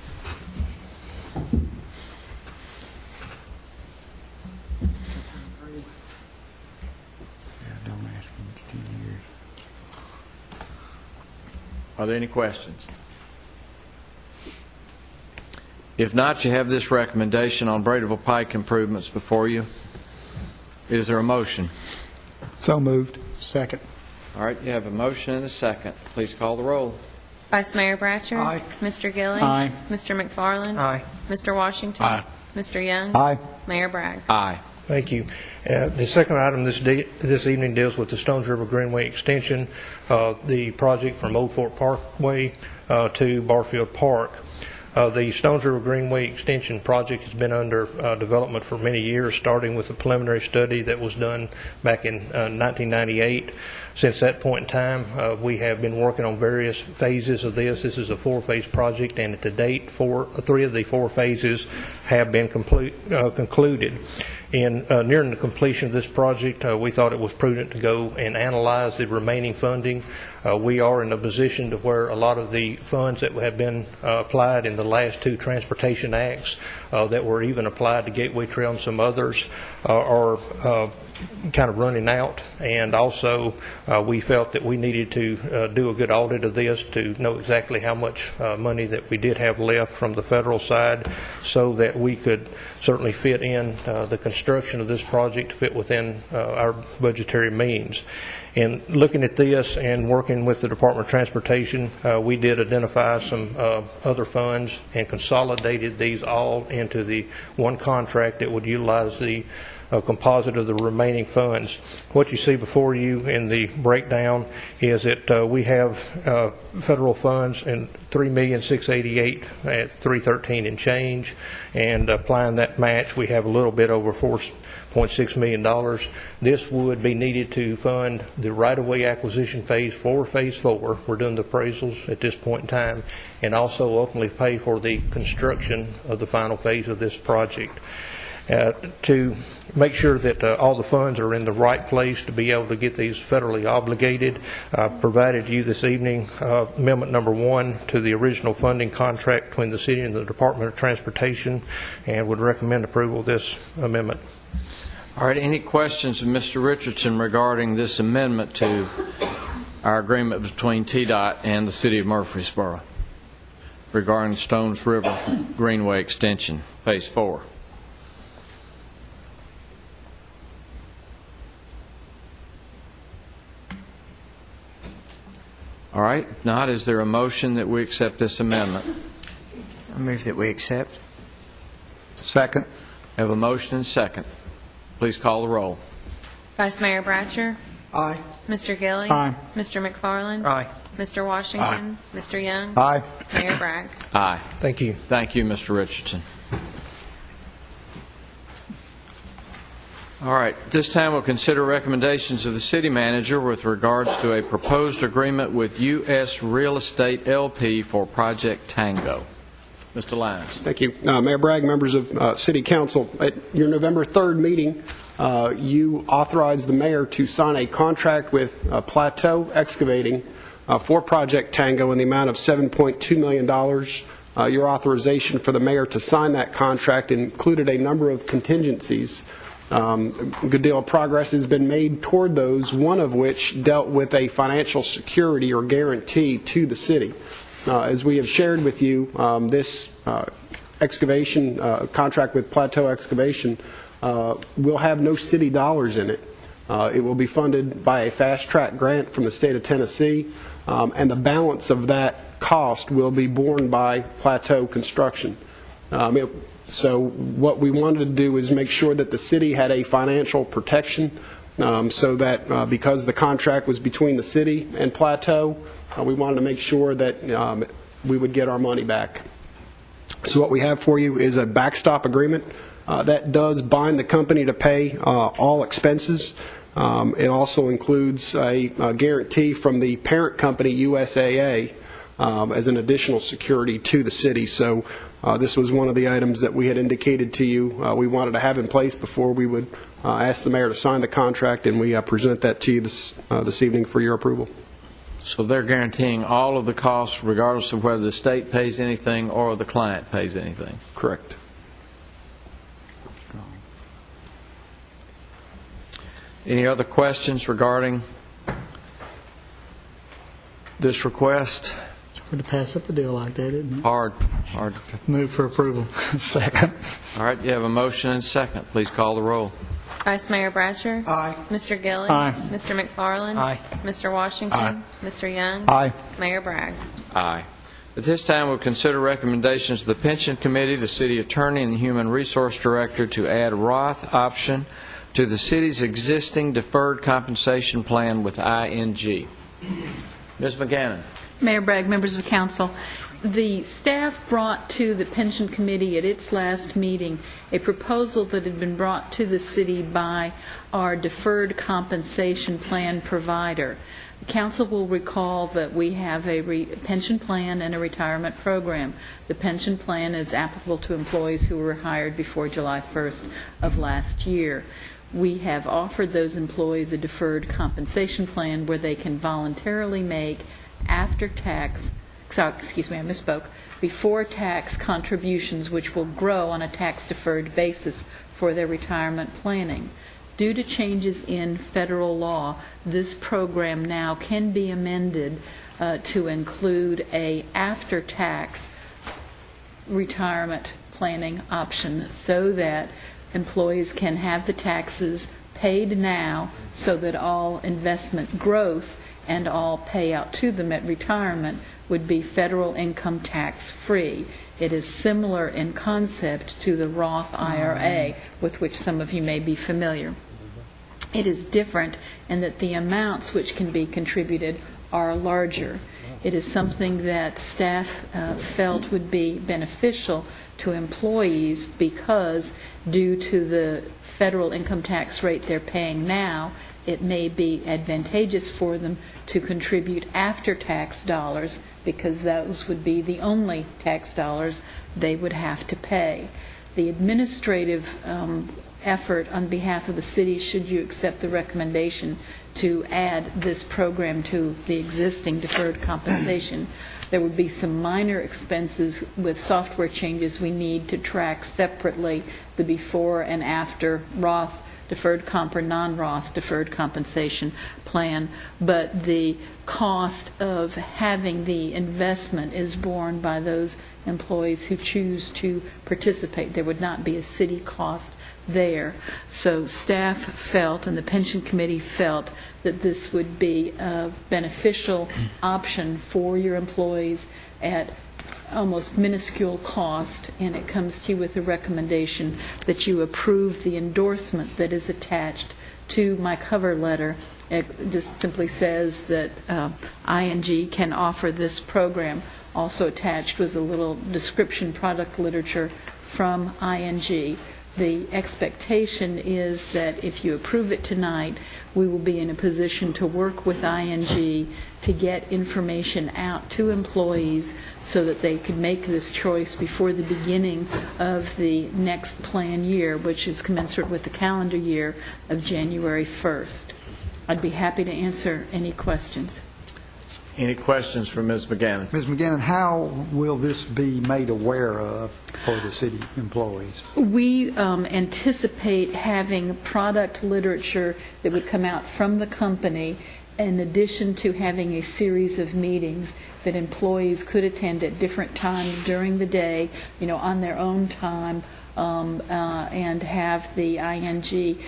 [SPEAKER 1] Are there any questions? If not, you have this recommendation on Braidwell Pike improvements before you. Is there a motion?
[SPEAKER 13] So moved.
[SPEAKER 5] Second.
[SPEAKER 1] All right, you have a motion and a second. Please call the roll.
[SPEAKER 4] Vice Mayor Bratcher.
[SPEAKER 5] Aye.
[SPEAKER 4] Mr. Gilley.
[SPEAKER 5] Aye.
[SPEAKER 4] Mr. McFarland.
[SPEAKER 12] Aye.
[SPEAKER 4] Mr. Washington.
[SPEAKER 5] Aye.
[SPEAKER 4] Mr. Young.
[SPEAKER 13] Aye.
[SPEAKER 4] Mayor Bragg.
[SPEAKER 1] Aye.
[SPEAKER 15] Thank you. The second item this evening deals with the Stones River Greenway extension, the project from Old Fort Parkway to Barfield Park. The Stones River Greenway extension project has been under development for many years, starting with a preliminary study that was done back in 1998. Since that point in time, we have been working on various phases of this. This is a 4-phase project, and to date, 3 of the 4 phases have been concluded. In nearing the completion of this project, we thought it was prudent to go and analyze the remaining funding. We are in a position to where a lot of the funds that have been applied in the last 2 transportation acts that were even applied to Gateway Trail and some others are kind of running out, and also we felt that we needed to do a good audit of this to know exactly how much money that we did have left from the federal side, so that we could certainly fit in the construction of this project to fit within our budgetary means. In looking at this and working with the Department of Transportation, we did identify some other funds and consolidated these all into the one contract that would utilize the composite of the remaining funds. What you see before you in the breakdown is that we have federal funds in $3,688,000 at $313 and change, and applying that match, we have a little bit over $4.6 million. This would be needed to fund the right-of-way acquisition phase for Phase 4. We're doing the appraisals at this point in time, and also ultimately pay for the construction of the final phase of this project. To make sure that all the funds are in the right place to be able to get these federally obligated, I provided you this evening Amendment Number 1 to the original funding contract between the City and the Department of Transportation, and would recommend approval of this amendment.
[SPEAKER 1] All right, any questions of Mr. Richardson regarding this amendment to our agreement between TDOT and the City of Murfreesboro regarding Stones River Greenway Extension, Phase 4? All right, if not, is there a motion that we accept this amendment?
[SPEAKER 12] I move that we accept.
[SPEAKER 13] Second.
[SPEAKER 1] Have a motion and second. Please call the roll.
[SPEAKER 4] Vice Mayor Bratcher.
[SPEAKER 13] Aye.
[SPEAKER 4] Mr. Gilley.
[SPEAKER 13] Aye.
[SPEAKER 4] Mr. McFarland.
[SPEAKER 12] Aye.
[SPEAKER 4] Mr. Washington. Mr. Young.
[SPEAKER 13] Aye.
[SPEAKER 4] Mayor Bragg.
[SPEAKER 1] Aye.
[SPEAKER 15] Thank you.
[SPEAKER 1] Thank you, Mr. Richardson. All right, this time we'll consider recommendations of the city manager with regards to a proposed agreement with U.S. Real Estate LP for Project Tango. Mr. Lyons.
[SPEAKER 16] Thank you. Mayor Bragg, members of City Council, at your November 3rd meeting, you authorized the mayor to sign a contract with Plateau Excavating for Project Tango in the amount of $7.2 million. Your authorization for the mayor to sign that contract included a number of contingencies. A good deal of progress has been made toward those, one of which dealt with a financial security or guarantee to the city. As we have shared with you, this excavation contract with Plateau Excavation will have no city dollars in it. It will be funded by a fast-track grant from the state of Tennessee, and the balance of that cost will be borne by Plateau Construction. So what we wanted to do is make sure that the city had a financial protection so that because the contract was between the city and Plateau, we wanted to make sure that we would get our money back. So what we have for you is a backstop agreement that does bind the company to pay all expenses. It also includes a guarantee from the parent company, USAA, as an additional security to the city. So this was one of the items that we had indicated to you we wanted to have in place before we would ask the mayor to sign the contract, and we present that to you this evening for your approval.
[SPEAKER 1] So they're guaranteeing all of the costs regardless of whether the state pays anything or the client pays anything?
[SPEAKER 16] Correct.
[SPEAKER 1] Any other questions regarding this request?
[SPEAKER 3] It's hard to pass up a deal like that, isn't it?
[SPEAKER 1] Hard.
[SPEAKER 3] Move for approval. Second.
[SPEAKER 1] All right, you have a motion and second. Please call the roll.
[SPEAKER 4] Vice Mayor Bratcher.
[SPEAKER 13] Aye.
[SPEAKER 4] Mr. Gilley.
[SPEAKER 3] Aye.
[SPEAKER 4] Mr. McFarland.
[SPEAKER 12] Aye.
[SPEAKER 4] Mr. Washington.
[SPEAKER 13] Aye.
[SPEAKER 4] Mr. Young.
[SPEAKER 13] Aye.
[SPEAKER 4] Mayor Bragg.
[SPEAKER 1] Aye. At this time, we'll consider recommendations of the Pension Committee, the City Attorney, and the Human Resource Director to add Roth option to the city's existing deferred compensation plan with ING. Ms. McGannon.
[SPEAKER 10] Mayor Bragg, members of the council, the staff brought to the Pension Committee at its last meeting a proposal that had been brought to the city by our deferred compensation plan provider. The council will recall that we have a pension plan and a retirement program. The pension plan is applicable to employees who were hired before July 1st of last year. We have offered those employees a deferred compensation plan where they can voluntarily make before tax contributions which will grow on a tax-deferred basis for their retirement planning. Due to changes in federal law, this program now can be amended to include a after-tax retirement planning option so that employees can have the taxes paid now so that all investment growth and all payout to them at retirement would be federal income tax free. It is similar in concept to the Roth IRA, with which some of you may be familiar. It is different in that the amounts which can be contributed are larger. It is something that staff felt would be beneficial to employees because due to the federal income tax rate they're paying now, it may be advantageous for them to contribute after-tax dollars because those would be the only tax dollars they would have to pay. The administrative effort on behalf of the city, should you accept the recommendation to add this program to the existing deferred compensation, there would be some minor expenses with software changes we need to track separately the before and after Roth deferred comp or non-Roth deferred compensation plan, but the cost of having the investment is borne by those employees who choose to participate. There would not be a city cost there. So staff felt and the pension committee felt that this would be a beneficial option for your employees at almost minuscule cost, and it comes to you with a recommendation that you approve the endorsement that is attached to my cover letter. It just simply says that ING can offer this program. Also attached was a little description product literature from ING. The expectation is that if you approve it tonight, we will be in a position to work with ING to get information out to employees so that they could make this choice before the beginning of the next plan year, which is commensurate with the calendar year of January 1st. I'd be happy to answer any questions.
[SPEAKER 1] Any questions for Ms. McGannon?
[SPEAKER 13] Ms. McGannon, how will this be made aware of for the city employees?
[SPEAKER 10] We anticipate having product literature that would come out from the company in addition to having a series of meetings that employees could attend at different times during the day, on their own time, and have the ING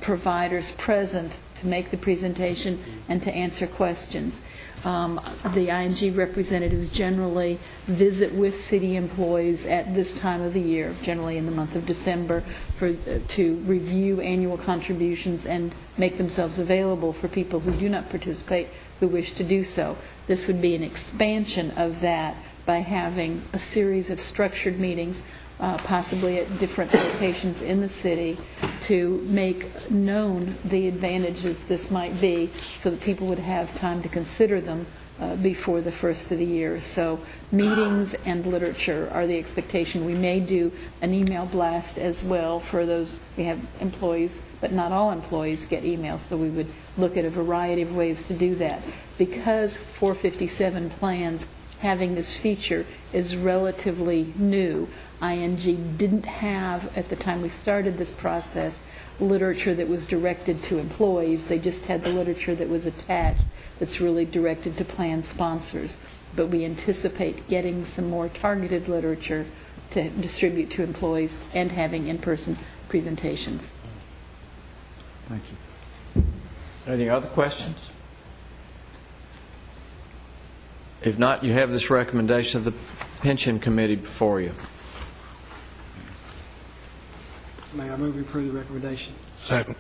[SPEAKER 10] providers present to make the presentation and to answer questions. The ING representatives generally visit with city employees at this time of the year, generally in the month of December, to review annual contributions and make themselves available for people who do not participate who wish to do so. This would be an expansion of that by having a series of structured meetings, possibly at different locations in the city, to make known the advantages this might be so that people would have time to consider them before the first of the year. So meetings and literature are the expectation. We may do an email blast as well for those. We have employees, but not all employees get emails, so we would look at a variety of ways to do that. Because 457 plans having this feature is relatively new, ING didn't have, at the time we started this process, literature that was directed to employees. They just had the literature that was attached that's really directed to plan sponsors. But we anticipate getting some more targeted literature to distribute to employees and having in-person presentations.
[SPEAKER 13] Thank you.
[SPEAKER 1] Any other questions? If not, you have this recommendation of the pension committee before you.
[SPEAKER 5] May I move to approve the recommendation?
[SPEAKER 8] Second.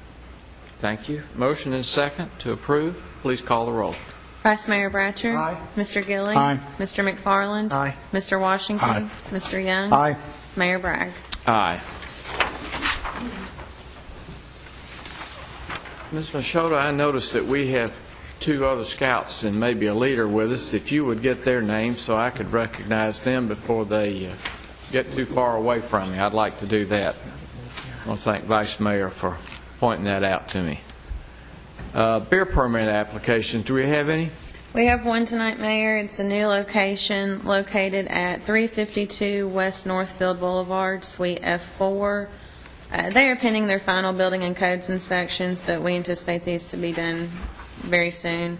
[SPEAKER 1] Thank you. Motion and second to approve. Please call the roll.
[SPEAKER 4] Vice Mayor Bratcher.
[SPEAKER 5] Aye.
[SPEAKER 4] Mr. Gilley.
[SPEAKER 13] Aye.
[SPEAKER 4] Mr. McFarland.
[SPEAKER 12] Aye.
[SPEAKER 4] Mr. Washington.
[SPEAKER 8] Aye.
[SPEAKER 4] Mr. Young.
[SPEAKER 13] Aye.
[SPEAKER 4] Mayor Bragg.
[SPEAKER 1] Aye. Ms. Machota, I noticed that we have two other scouts and maybe a leader with us. If you would get their names so I could recognize them before they get too far away from me, I'd like to do that. I want to thank Vice Mayor for pointing that out to me. Beer permit applications, do we have any?
[SPEAKER 4] We have one tonight, Mayor. It's a new location located at 352 West Northfield Boulevard, Suite F4. They are pending their final building and codes inspections, but we anticipate these to be done very soon.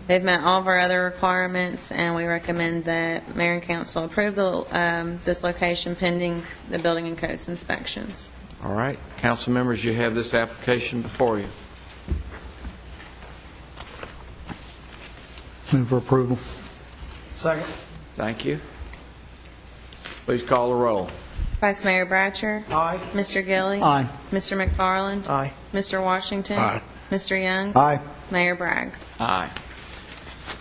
[SPEAKER 4] They've met all of our other requirements, and we recommend that Mayor and Council approve this location pending the building and codes inspections.
[SPEAKER 1] All right, council members, you have this application before you.
[SPEAKER 13] Move for approval.
[SPEAKER 5] Second.
[SPEAKER 1] Thank you. Please call the roll.
[SPEAKER 4] Vice Mayor Bratcher.
[SPEAKER 5] Aye.
[SPEAKER 4] Mr. Gilley.
[SPEAKER 13] Aye.
[SPEAKER 4] Mr. McFarland.
[SPEAKER 12] Aye.
[SPEAKER 4] Mr. Washington.
[SPEAKER 8] Aye.
[SPEAKER 4] Mr. Young.
[SPEAKER 13] Aye.
[SPEAKER 4] Mayor Bragg.
[SPEAKER 1] Aye.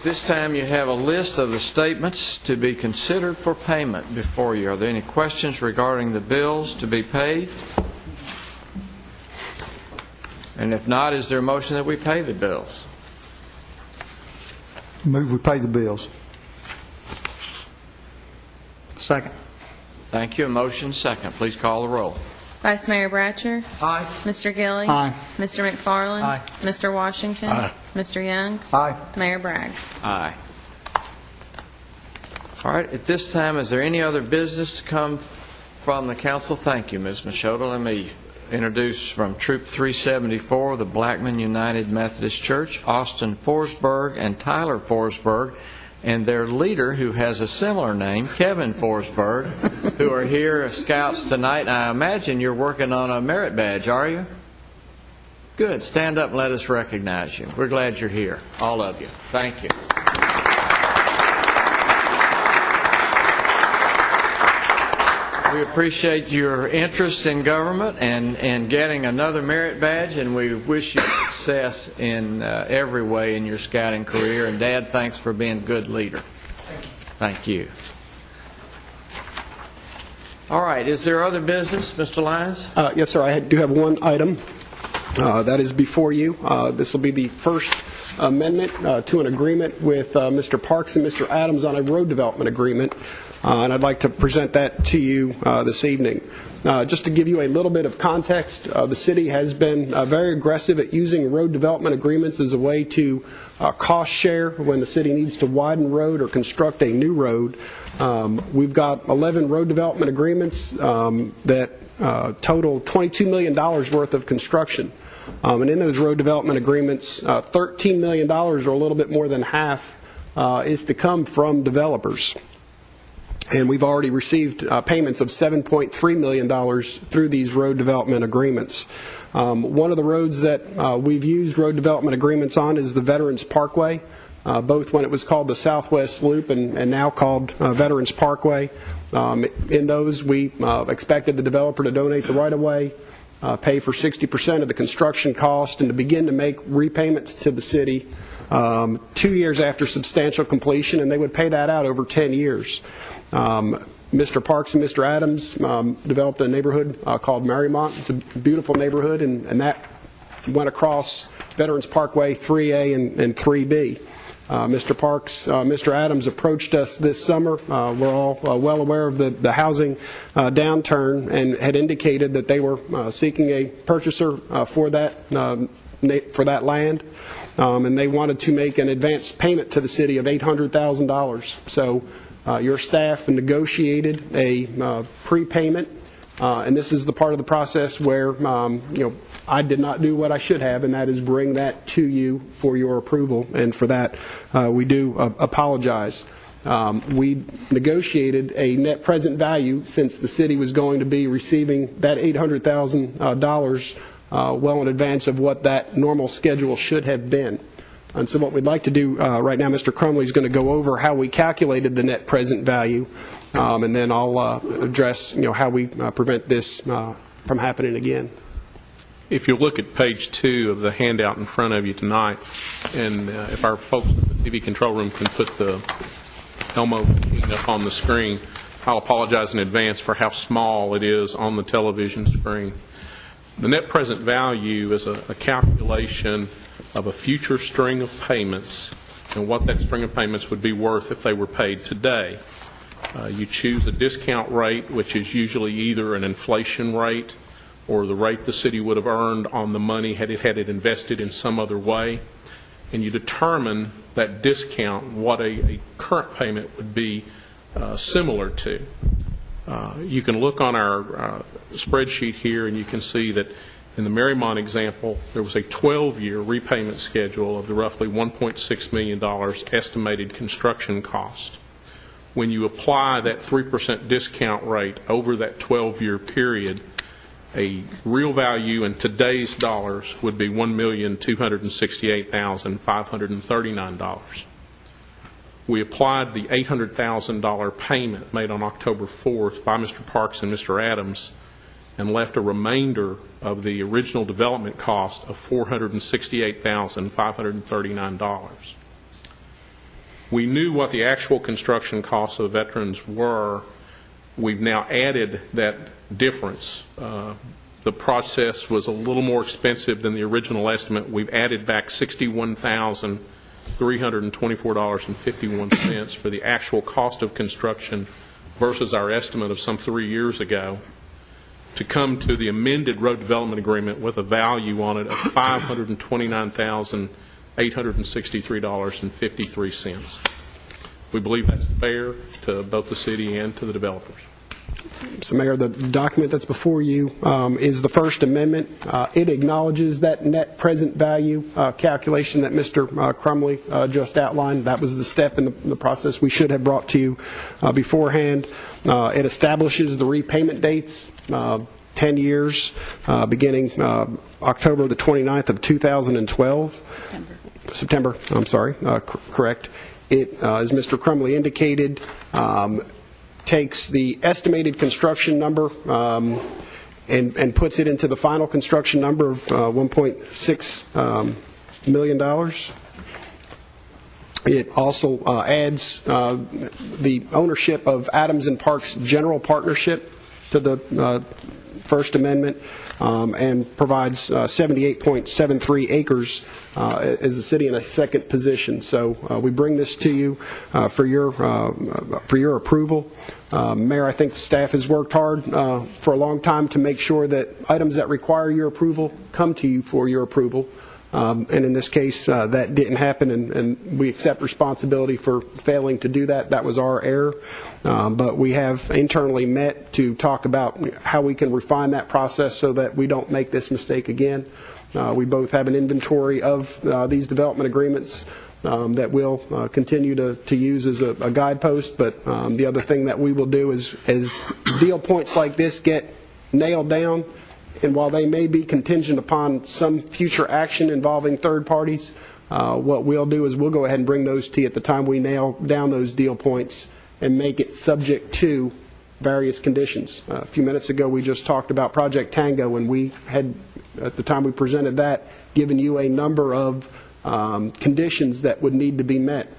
[SPEAKER 1] This time you have a list of the statements to be considered for payment before you. Are there any questions regarding the bills to be paid? And if not, is there a motion that we pay the bills?
[SPEAKER 13] Move we pay the bills.
[SPEAKER 5] Second.
[SPEAKER 1] Thank you. A motion second. Please call the roll.
[SPEAKER 4] Vice Mayor Bratcher.
[SPEAKER 5] Aye.
[SPEAKER 4] Mr. Gilley.
[SPEAKER 13] Aye.
[SPEAKER 4] Mr. McFarland.
[SPEAKER 5] Aye.
[SPEAKER 4] Mr. Washington.
[SPEAKER 8] Aye.
[SPEAKER 4] Mr. Young.
[SPEAKER 13] Aye.
[SPEAKER 4] Mayor Bragg.
[SPEAKER 1] Aye. All right. At this time, is there any other business to come from the council? Thank you, Ms. Machota. Let me introduce from Troop 374, the Blackman United Methodist Church, Austin Forsberg and Tyler Forsberg, and their leader, who has a similar name, Kevin Forsberg, who are here as scouts tonight. And I imagine you're working on a merit badge, are you? Good. Stand up and let us recognize you. We're glad you're here, all of you. Thank you. We appreciate your interest in government and getting another merit badge, and we wish you success in every way in your scouting career. And Dad, thanks for being a good leader. Thank you. All right. Is there other business, Mr. Lyons?
[SPEAKER 16] Yes, sir. I do have one item that is before you. This will be the first amendment to an agreement with Mr. Parks and Mr. Adams on a road development agreement. And I'd like to present that to you this evening. Just to give you a little bit of context, the city has been very aggressive at using road development agreements as a way to cost share when the city needs to widen road or construct a new road. We've got 11 road development agreements that total $22 million worth of construction. And in those road development agreements, $13 million, or a little bit more than half, is to come from developers. And we've already received payments of $7.3 million through these road development agreements. One of the roads that we've used road development agreements on is the Veterans Parkway, both when it was called the Southwest Loop and now called Veterans Parkway. In those, we expected the developer to donate the right-of-way, pay for 60% of the construction cost, and to begin to make repayments to the city 2 years after substantial completion, and they would pay that out over 10 years. Mr. Parks and Mr. Adams developed a neighborhood called Marymount. It's a beautiful neighborhood, and that went across Veterans Parkway 3A and 3B. Mr. Parks, Mr. Adams approached us this summer. We're all well aware of the housing downturn, and had indicated that they were seeking a purchaser for that land, and they wanted to make an advance payment to the city of $800,000. So your staff negotiated a prepayment, and this is the part of the process where I did not do what I should have, and that is bring that to you for your approval, and for that we do apologize. We negotiated a net present value, since the city was going to be receiving that $800,000 well in advance of what that normal schedule should have been. And so what we'd like to do right now, Mr. Crumley is going to go over how we calculated the net present value, and then I'll address how we prevent this from happening again.
[SPEAKER 17] If you look at page 2 of the handout in front of you tonight, and if our folks in the TV control room can put the Elmo up on the screen, I'll apologize in advance for how small it is on the television screen. The net present value is a calculation of a future string of payments and what that string of payments would be worth if they were paid today. You choose a discount rate, which is usually either an inflation rate or the rate the city would have earned on the money had it invested in some other way, and you determine that discount, what a current payment would be similar to. You can look on our spreadsheet here, and you can see that in the Marymount example, there was a 12-year repayment schedule of the roughly $1.6 million estimated construction cost. When you apply that 3% discount rate over that 12-year period, a real value in today's dollars would be $1,268,539. We applied the $800,000 payment made on October 4th by Mr. Parks and Mr. Adams and left a remainder of the original development cost of $468,539. We knew what the actual construction costs of veterans were. We've now added that difference. The process was a little more expensive than the original estimate. We've added back $61,324.51 for the actual cost of construction versus our estimate of some 3 years ago to come to the amended road development agreement with a value on it of $529,863.53. We believe that's fair to both the city and to the developers.
[SPEAKER 16] So, Mayor, the document that's before you is the First Amendment. It acknowledges that net present value calculation that Mr. Crumley just outlined. That was the step in the process we should have brought to you beforehand. It establishes the repayment dates, 10 years, beginning October the 29th of 2012. September, I'm sorry, correct. It, as Mr. Crumley indicated, takes the estimated construction number and puts it into the final construction number of $1.6 million. It also adds the ownership of Adams and Parks General Partnership to the First Amendment and provides 78.73 acres as the city in a second position. So we bring this to you for your approval. Mayor, I think the staff has worked hard for a long time to make sure that items that require your approval come to you for your approval. And in this case, that didn't happen, and we accept responsibility for failing to do that. That was our error. But we have internally met to talk about how we can refine that process so that we don't make this mistake again. We both have an inventory of these development agreements that we'll continue to use as a guidepost. But the other thing that we will do is, as deal points like this get nailed down, and while they may be contingent upon some future action involving third parties, what we'll do is we'll go ahead and bring those to you at the time we nail down those deal points and make it subject to various conditions. A few minutes ago we just talked about Project Tango, and we had, at the time we presented that, given you a number of conditions that would need to be met.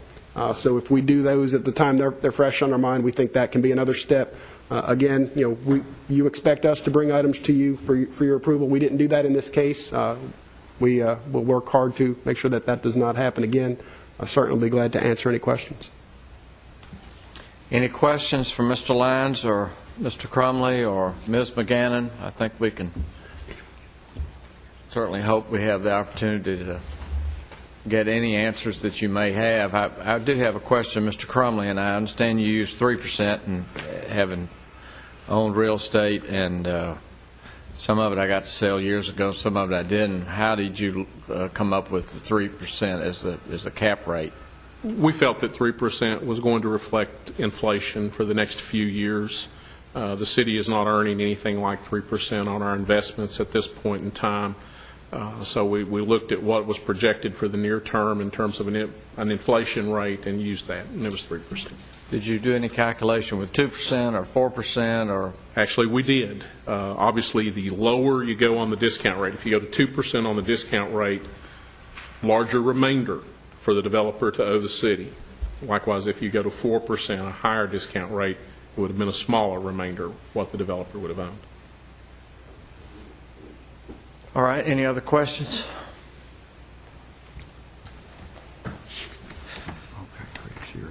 [SPEAKER 16] So if we do those at the time they're fresh on our mind, we think that can be another step. Again, you expect us to bring items to you for your approval. We didn't do that in this case. We will work hard to make sure that does not happen again. I'll certainly be glad to answer any questions.
[SPEAKER 1] Any questions for Mr. Lyons or Mr. Crumley or Ms. McGannon? I think we can certainly hope we have the opportunity to get any answers that you may have. I do have a question, Mr. Crumley, and I understand you use 3% and having owned real estate, and some of it I got to sell years ago, some of it I didn't. How did you come up with the 3% as the cap rate?
[SPEAKER 17] We felt that 3% was going to reflect inflation for the next few years. The city is not earning anything like 3% on our investments at this point in time. So we looked at what was projected for the near term in terms of an inflation rate and used that, and it was 3%.
[SPEAKER 1] Did you do any calculation with 2% or 4% or?
[SPEAKER 17] Actually, we did. Obviously, the lower you go on the discount rate, if you go to 2% on the discount rate, larger remainder for the developer to owe the city. Likewise, if you go to 4%, a higher discount rate, it would have been a smaller remainder what the developer would have owned.
[SPEAKER 1] All right, any other questions?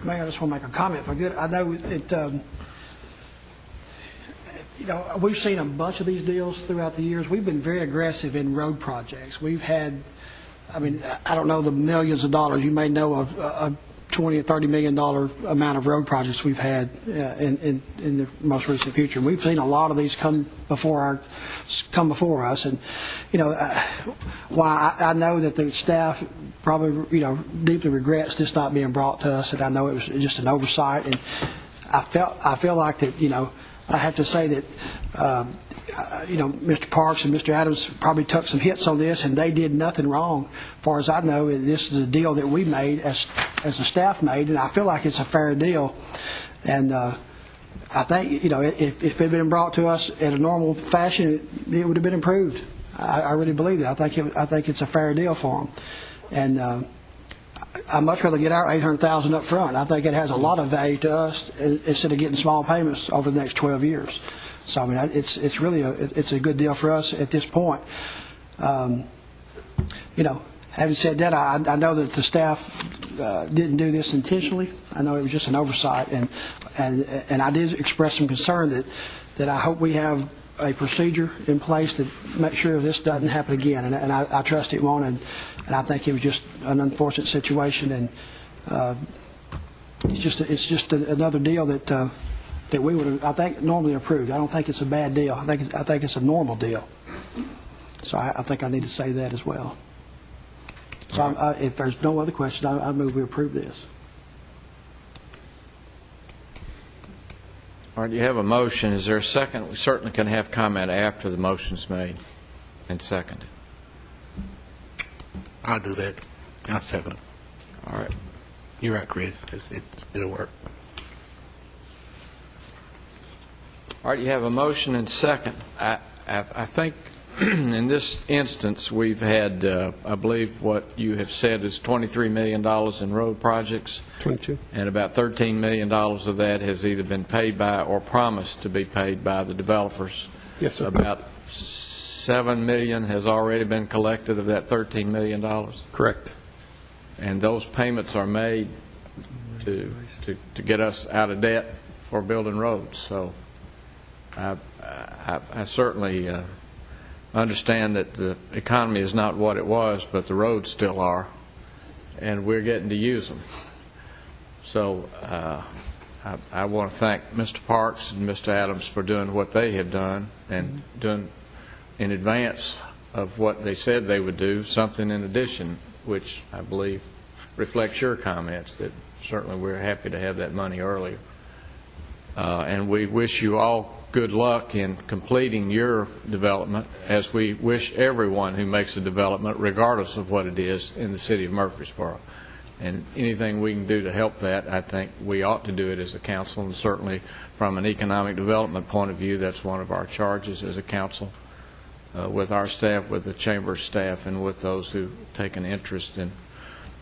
[SPEAKER 5] Mayor, I just want to make a comment if I could. I know we've seen a bunch of these deals throughout the years. We've been very aggressive in road projects. We've had, I don't know the millions of dollars. You may know a $20 or $30 million amount of road projects we've had in the most recent future. We've seen a lot of these come before us, and while I know that the staff probably deeply regrets this not being brought to us, and I know it was just an oversight, and I feel like that I have to say that, Mr. Parks and Mr. Adams probably took some hits on this, and they did nothing wrong. As far as I know, this is a deal that we made, as the staff made, and I feel like it's a fair deal. And I think, if it had been brought to us in a normal fashion, it would have been improved. I really believe that. I think it's a fair deal for them. And I'd much rather get our $800,000 up front. I think it has a lot of value to us instead of getting small payments over the next 12 years. So I mean, it's really a good deal for us at this point. Having said that, I know that the staff didn't do this intentionally. I know it was just an oversight, and I did express some concern that I hope we have a procedure in place to make sure this doesn't happen again, and I trust it won't, and I think it was just an unfortunate situation, and it's just another deal that we would have, I think, normally approved. I don't think it's a bad deal. I think it's a normal deal. So I think I need to say that as well. So if there's no other question, I move we approve this.
[SPEAKER 1] All right, you have a motion. Is there a second? We certainly can have comment after the motion's made and seconded.
[SPEAKER 18] I'll do that. I'll second it.
[SPEAKER 1] All right.
[SPEAKER 18] You're right, Chris. It'll work.
[SPEAKER 1] All right, you have a motion and second. I think in this instance we've had, I believe what you have said is $23 million in road projects.
[SPEAKER 16] 22.
[SPEAKER 1] And about $13 million of that has either been paid by or promised to be paid by the developers.
[SPEAKER 16] Yes, sir.
[SPEAKER 1] About $7 million has already been collected of that $13 million.
[SPEAKER 16] Correct.
[SPEAKER 1] And those payments are made to get us out of debt for building roads. So I certainly understand that the economy is not what it was, but the roads still are, and we're getting to use them. So I want to thank Mr. Parks and Mr. Adams for doing what they have done and doing in advance of what they said they would do, something in addition, which I believe reflects your comments that certainly we're happy to have that money earlier. And we wish you all good luck in completing your development, as we wish everyone who makes a development, regardless of what it is, in the city of Murfreesboro. And anything we can do to help that, I think we ought to do it as a council, and certainly from an economic development point of view, that's one of our charges as a council, with our staff, with the chamber's staff, and with those who take an interest and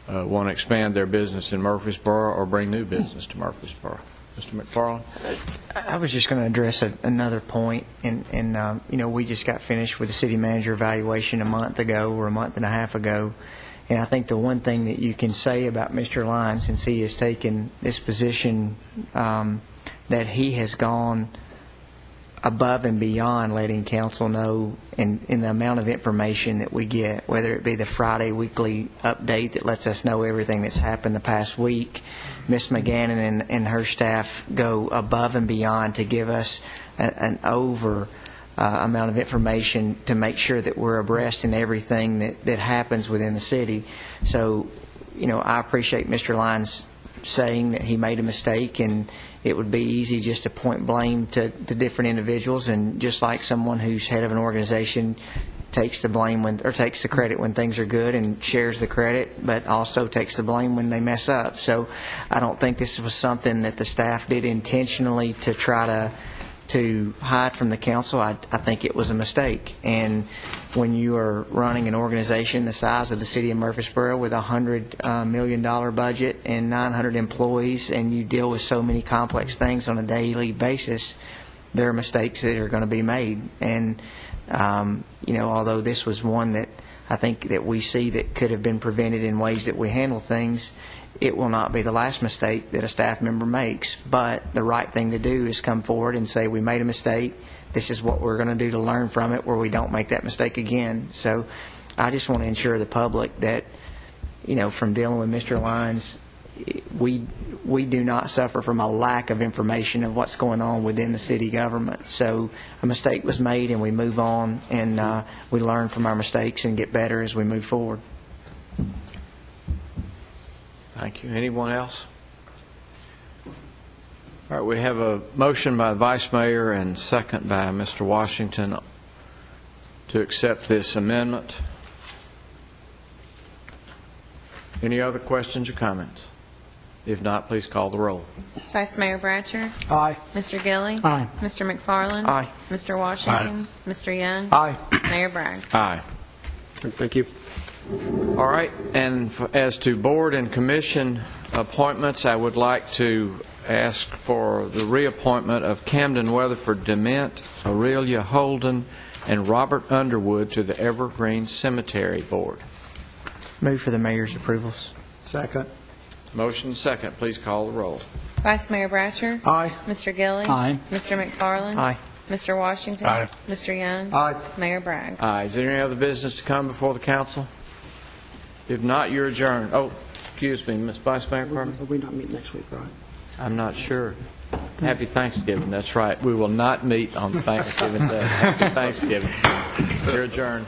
[SPEAKER 1] want to expand their business in Murfreesboro or bring new business to Murfreesboro. Mr. McFarland?
[SPEAKER 12] I was just going to address another point, and we just got finished with the city manager evaluation a month ago or a month and a half ago, and I think the one thing that you can say about Mr. Lyons, since he has taken this position, that he has gone above and beyond letting council know in the amount of information that we get, whether it be the Friday weekly update that lets us know everything that's happened the past week. Ms. McGannon and her staff go above and beyond to give us an amount of information to make sure that we're abreast in everything that happens within the city. So, I appreciate Mr. Lyons saying that he made a mistake, and it would be easy just to point blame to different individuals, and just like someone who's head of an organization takes the blame or takes the credit when things are good and shares the credit, but also takes the blame when they mess up. So I don't think this was something that the staff did intentionally to try to hide from the council. I think it was a mistake. And when you are running an organization the size of the city of Murfreesboro with a $100 million budget and 900 employees, and you deal with so many complex things on a daily basis, there are mistakes that are going to be made. And although this was one that I think that we see that could have been prevented in ways that we handle things, it will not be the last mistake that a staff member makes. But the right thing to do is come forward and say, we made a mistake. This is what we're going to do to learn from it, where we don't make that mistake again. So I just want to ensure the public that, from dealing with Mr. Lyons, we do not suffer from a lack of information of what's going on within the city government. So a mistake was made, and we move on, and we learn from our mistakes and get better as we move forward.
[SPEAKER 1] Thank you. Anyone else? All right, we have a motion by the Vice Mayor and second by Mr. Washington to accept this amendment. Any other questions or comments? If not, please call the roll.
[SPEAKER 4] Vice Mayor Bratcher.
[SPEAKER 5] Aye.
[SPEAKER 4] Mr. Gilley.
[SPEAKER 14] Aye.
[SPEAKER 4] Mr. McFarland.
[SPEAKER 12] Aye.
[SPEAKER 4] Mr. Washington. Mr. Young.
[SPEAKER 13] Aye.
[SPEAKER 4] Mayor Bragg.
[SPEAKER 1] Aye.
[SPEAKER 16] Thank you.
[SPEAKER 1] All right, and as to board and commission appointments, I would like to ask for the reappointment of Camden Weatherford Dement, Aurelia Holden, and Robert Underwood to the Evergreen Cemetery Board.
[SPEAKER 12] Move for the mayor's approvals.
[SPEAKER 13] Second.
[SPEAKER 1] Motion second. Please call the roll.
[SPEAKER 4] Vice Mayor Bratcher.
[SPEAKER 13] Aye.
[SPEAKER 4] Mr. Gilley.
[SPEAKER 14] Aye.
[SPEAKER 4] Mr. McFarland.
[SPEAKER 12] Aye.
[SPEAKER 4] Mr. Washington.
[SPEAKER 18] Aye.
[SPEAKER 4] Mr. Young.
[SPEAKER 13] Aye.
[SPEAKER 4] Mayor Bragg.
[SPEAKER 1] Aye. Is there any other business to come before the council? If not, you're adjourned. Oh, excuse me, Ms. Vice Mayor Carter.
[SPEAKER 5] Will we not meet next week, right?
[SPEAKER 1] I'm not sure. Happy Thanksgiving. That's right. We will not meet on Thanksgiving Day. Happy Thanksgiving. You're adjourned.